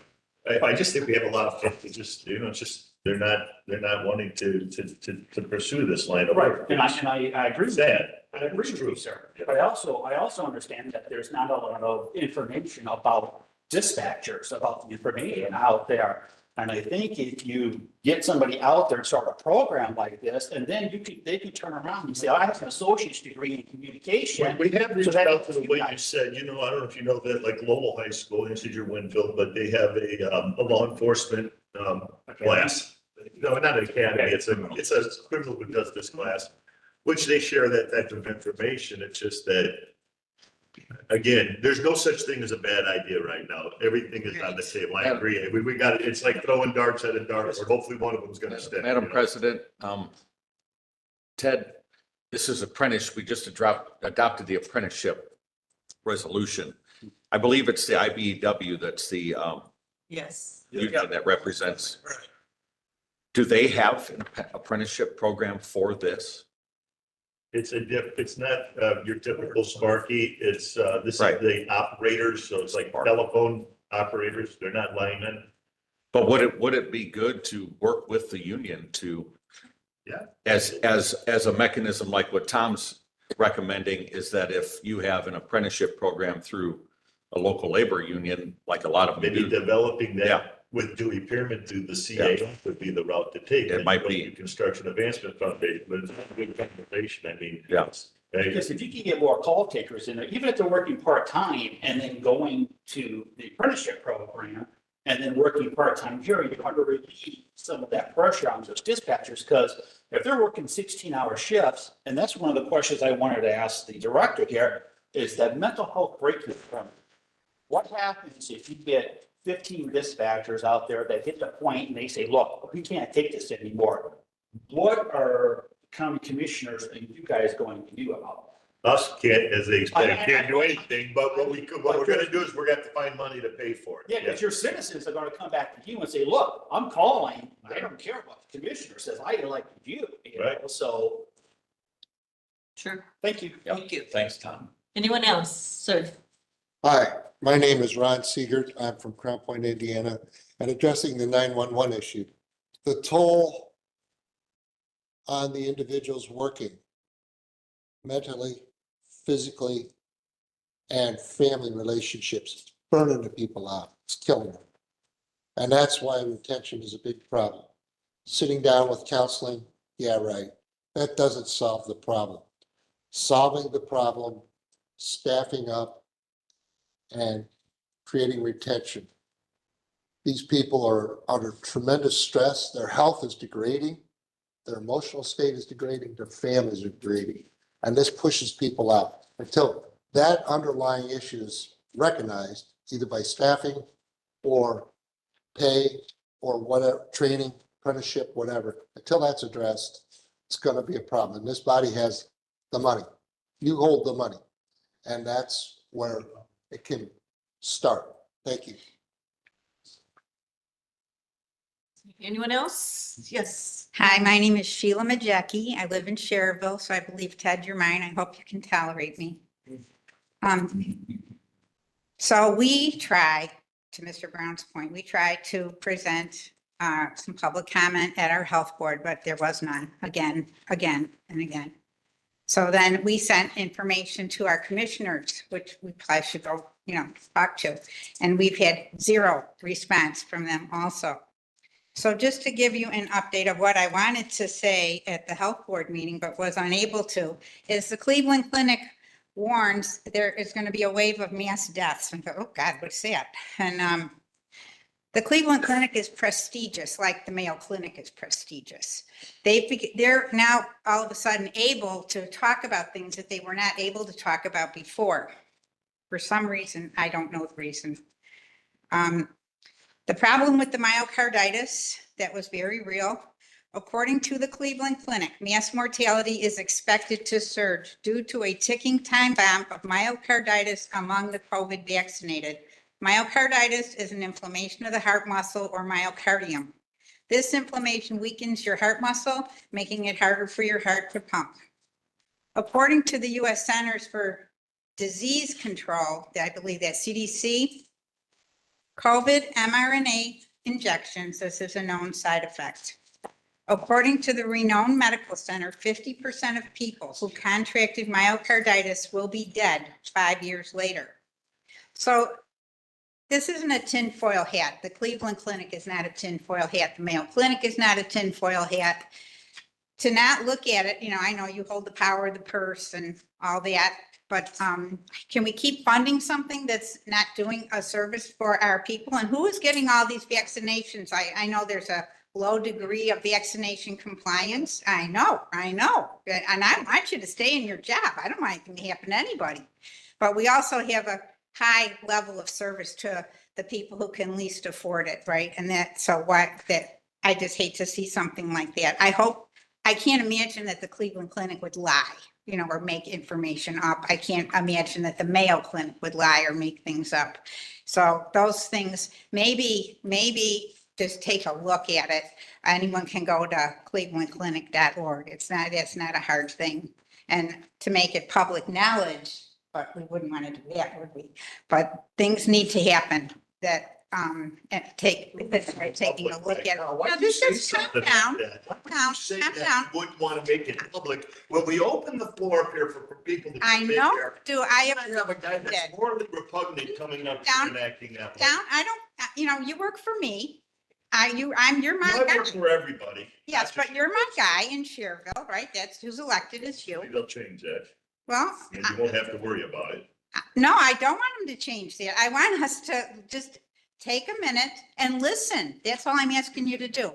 I just think we have a lot of folks that just, it's just, they're not wanting to pursue this line of work. and I agree with Sad. that. I agree with you, sir. But I also understand that there's not a lot of information about dispatchers, about the information out there. And I think if you get somebody out there and start a program like this, and then they can turn around and say, I have an associate's degree in communication. We have So reached that- out to the way you said, I don't know if you know that, like Lowell High School, this is your Winfield, but they have a law enforcement class. No, not an academy, it's a criminal justice class, which they share that type of information. It's just that, again, there's no such thing as a bad idea right now. Everything is on the table. I agree. We got, it's like throwing darts at a dartboard. Hopefully one of them's gonna stick. Madam President, Ted, this is we just adopted the apprenticeship resolution. I believe it's the IBEW that's the Yes. union that represents. Do they have an apprenticeship program for this? It's not your typical Sparky. It's this Right. is the operators, so it's like telephone operators. They're not linemen. But would it be good to work with the union to, Yeah. as a mechanism like what Tom's recommending, is that if you have an apprenticeship program through a local labor union, like a lot of them Maybe do. developing that Yeah. with Dewey Pyramid through the CA would be the route to take. It Then might you go be. to Construction Advancement Foundation, but it's a good conversation. I mean. Yeah. Because if you can get more call takers in there, even if they're working part-time and then going to the apprenticeship program and then working part-time here, you're going to relieve some of that pressure on those dispatchers. Because if they're working 16-hour shifts, and that's one of the questions I wanted to ask the director here, is that mental health breakthrough from what happens if you get 15 dispatchers out there that hit the point and they say, look, we can't take this anymore. What are county commissioners and you guys going to do about it? Us can't, as they expect, can't do anything, but what we're gonna do is we're gonna have to find money to pay for it. Yeah, because your citizens are going to come back to you and say, look, I'm calling. I don't care what the commissioner says. I elected you. Right. So, Sure. thank you. Thank you. Thanks, Tom. Anyone else? Sir? Hi, my name is Ron Siegert. I'm from Crown Point, Indiana, and addressing the 911 issue. The toll on the individuals working mentally, physically, and family relationships, it's burning the people out. It's killing them. And that's why retention is a big problem. Sitting down with counseling, yeah, right. That doesn't solve the problem. Solving the problem, staffing up, and creating retention. These people are under tremendous stress. Their health is degrading. Their emotional state is degrading. Their families are degrading. And this pushes people out until that underlying issue is recognized either by staffing or pay or whatever, training, apprenticeship, whatever. Until that's addressed, it's going to be a problem. And this body has the money. You hold the money. And that's where it can start. Thank you. Anyone else? Yes. Hi, my name is Sheila Majecki. I live in Cherville, so I believe, Ted, you're mine. I hope you can tolerate me. So we try, to Mr. Brown's point, we try to present some public comment at our health board, but there was none, again, and again. So then we sent information to our commissioners, which we probably should go, talk to. And we've had zero response from them also. So just to give you an update of what I wanted to say at the health board meeting, but was unable to, is the Cleveland Clinic warns there is going to be a wave of mass deaths. And oh God, what's that? And the Cleveland Clinic is prestigious, like the Mayo Clinic is prestigious. They're now all of a sudden able to talk about things that they were not able to talk about before. For some reason, I don't know the reason. The problem with the myocarditis, that was very real. According to the Cleveland Clinic, mass mortality is expected to surge due to a ticking time bomb of myocarditis among the COVID vaccinated. Myocarditis is an inflammation of the heart muscle or myocardium. This inflammation weakens your heart muscle, making it harder for your heart to pump. According to the U.S. Centers for Disease Control, I believe that CDC, COVID mRNA injections, this is a known side effect. According to the renowned medical center, 50% of people who contracted myocarditis will be dead 5 years later. So this isn't a tinfoil hat. The Cleveland Clinic is not a tinfoil hat. The Mayo Clinic is not a tinfoil hat. To not look at it, I know you hold the power of the purse and all that, but can we keep funding something that's not doing a service for our people? And who is getting all these vaccinations? I know there's a low degree of vaccination compliance. I know. And I want you to stay in your job. I don't want anything to happen to anybody. But we also have a high level of service to the people who can least afford it, right? And I just hate to see something like that. I can't imagine that the Cleveland Clinic would lie, or make information up. I can't imagine that the Mayo Clinic would lie or make things up. So those things, maybe just take a look at it. Anyone can go to clevelandclinic.org. It's not a hard thing. And to make it public knowledge, but we wouldn't want to do that, would we? But things need to happen that and taking a look at it. Now, just calm down. Calm down. Wouldn't want to make it public when we open the floor up here for people to. I know. Do I have a guy that's morally repugnant coming up and acting that way? Down. I don't. You work for me. You're my guy. I work for everybody. Yes, but you're my guy in Cherville, right? That's who's elected as you. Maybe they'll change that. Well, and you won't have to worry about it. No, I don't want them to change that. I want us to just take a minute and listen. That's all I'm asking you to do.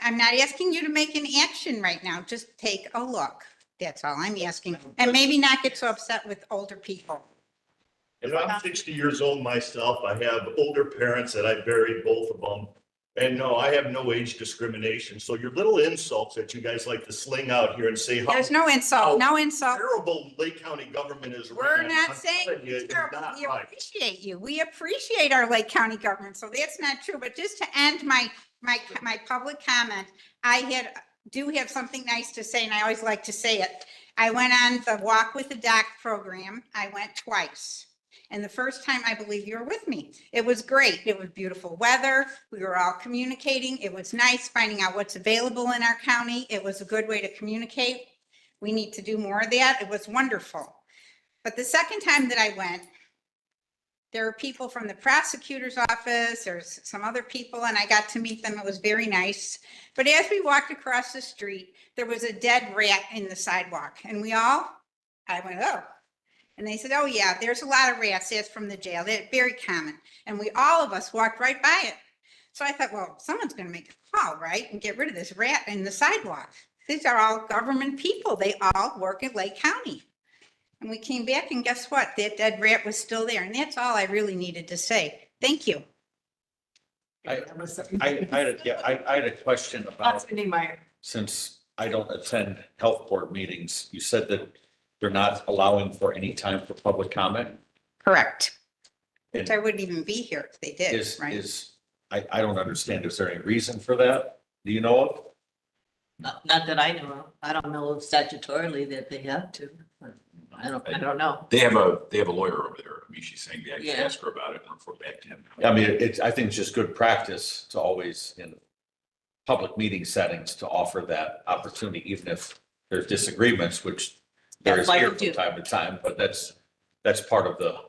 I'm not asking you to make an action right now. Just take a look. That's all I'm asking. And maybe not get so upset with older people. I'm 60 years old myself. I have older parents that I buried, both of them. And no, I have no age discrimination. So your little insults that you guys like to sling out here and say. There's no insult, no insult. Terrible Lake County government is. We're not saying terrible. We appreciate you. We appreciate our Lake County government. So that's not true. But just to end my public comment, I do have something nice to say, and I always like to say it. I went on the Walk with the Doc program. I went twice. And the first time, I believe you were with me. It was great. It was beautiful weather. We were all communicating. It was nice finding out what's available in our county. It was a good way to communicate. We need to do more of that. It was wonderful. But the second time that I went, there were people from the prosecutor's office, there's some other people, and I got to meet them. It was very nice. But as we walked across the street, there was a dead rat in the sidewalk. And I went, oh. And they said, oh yeah, there's a lot of rats. That's from the jail. They're very common. And all of us walked right by it. So I thought, well, someone's going to make a call, right? And get rid of this rat in the sidewalk. These are all government people. They all work at Lake County. And we came back and guess what? That dead rat was still there. And that's all I really needed to say. Thank you. I had a question about, since I don't attend health board meetings, you said that they're not allowing for any time for public comment? Correct. Which I wouldn't even be here if they did, right? I don't understand. Is there any reason for that? Do you know of? Not that I know of. I don't know statutorily that they have to. I don't know. They have a lawyer over there. I mean, she's saying they actually Yeah. ask her about it and report back to him. I mean, I think it's just good practice to always in public meeting settings to offer that opportunity, even if there's disagreements, which there That's is why here we from do. time to time, but that's part of the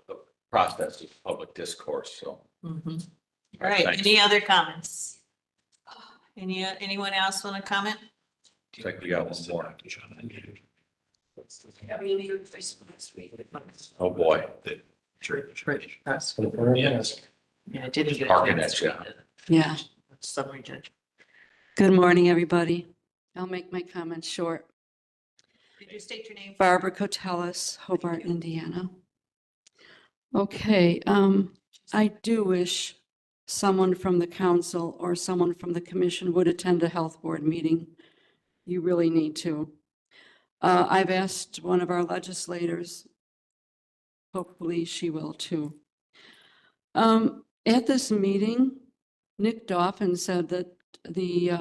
process of public discourse, so. Mhm. All right, Thanks. any other comments? Anyone else want to comment? It's like we got one more. Oh, boy. Yeah, I didn't get a Parking chance that, to read Yeah. the summary judge. Good morning, everybody. I'll make my comments short. Did you state your name? Barbara Cotellis, Hobart, Indiana. Okay, I do wish someone from the council or someone from the commission would attend a health board meeting. You really need to. I've asked one of our legislators. Hopefully she will too. At this meeting, Nick Dauphin said that the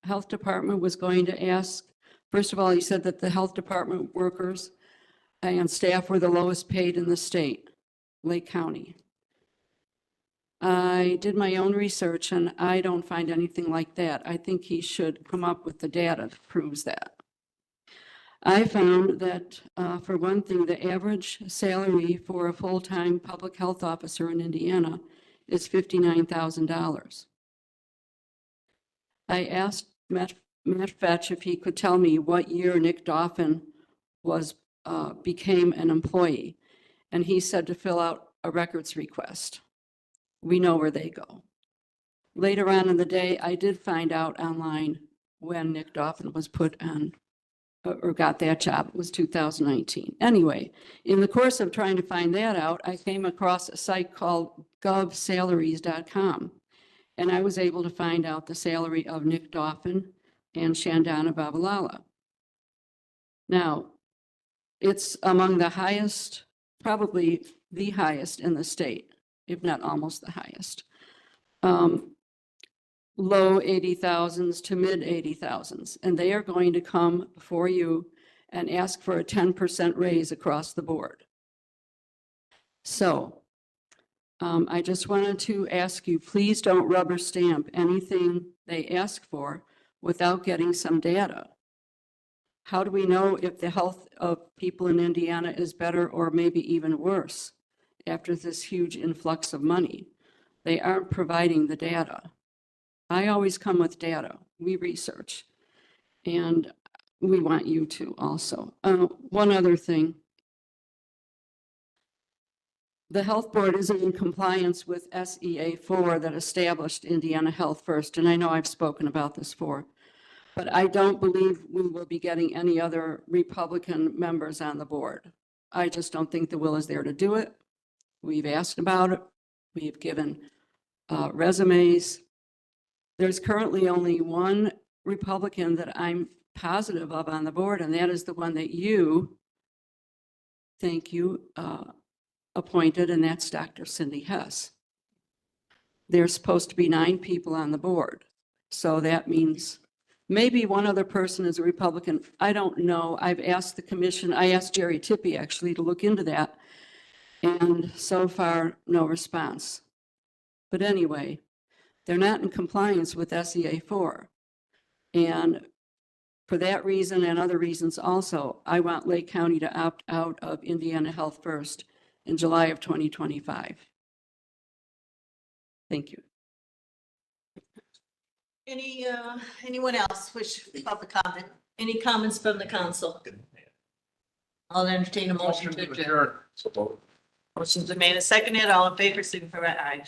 health department was going to ask, first of all, he said that the health department workers and staff were the lowest paid in the state, Lake County. I did my own research and I don't find anything like that. I think he should come up with the data that proves that. I found that, for one thing, the average salary for a full-time public health officer in Indiana is $59,000. I asked Matt Fetch if he could tell me what year Nick Dauphin became an employee, and he said to fill out a records request. We know where they go. Later on in the day, I did find out online when Nick Dauphin was put on or got that job. It was 2019. Anyway, in the course of trying to find that out, I came across a site called govsalaries.com, and I was able to find out the salary of Nick Dauphin and Shandana Babalala. Now, it's among the highest, probably the highest in the state, if not almost the highest. Low 80,000s to mid 80,000s, and they are going to come before you and ask for a 10% raise across the board. So I just wanted to ask you, please don't rubber stamp anything they ask for without getting some data. How do we know if the health of people in Indiana is better or maybe even worse after this huge influx of money? They aren't providing the data. I always come with data. We research, and we want you to also. One other thing. The health board isn't in compliance with SEA 4 that established Indiana Health First, and I know I've spoken about this before, but I don't believe we will be getting any other Republican members on the board. I just don't think the will is there to do it. We've asked about it. We've given resumes. There's currently only one Republican that I'm positive of on the board, and that is the one that you, thank you, appointed, and that's Dr. Cindy Hess. There's supposed to be 9 people on the board. So that means maybe one other person is a Republican. I don't know. I've asked the commission, I asked Jerry Tippie actually to look into that, and so far, no response. But anyway, they're not in compliance with SEA 4. And for that reason and other reasons also, I want Lake County to opt out of Indiana Health First in July of 2025. Thank you. Anyone else wish public comment? Any comments from the council? I'll entertain a motion to adjourn. Motion's been made and seconded. All in favor, signify by aye.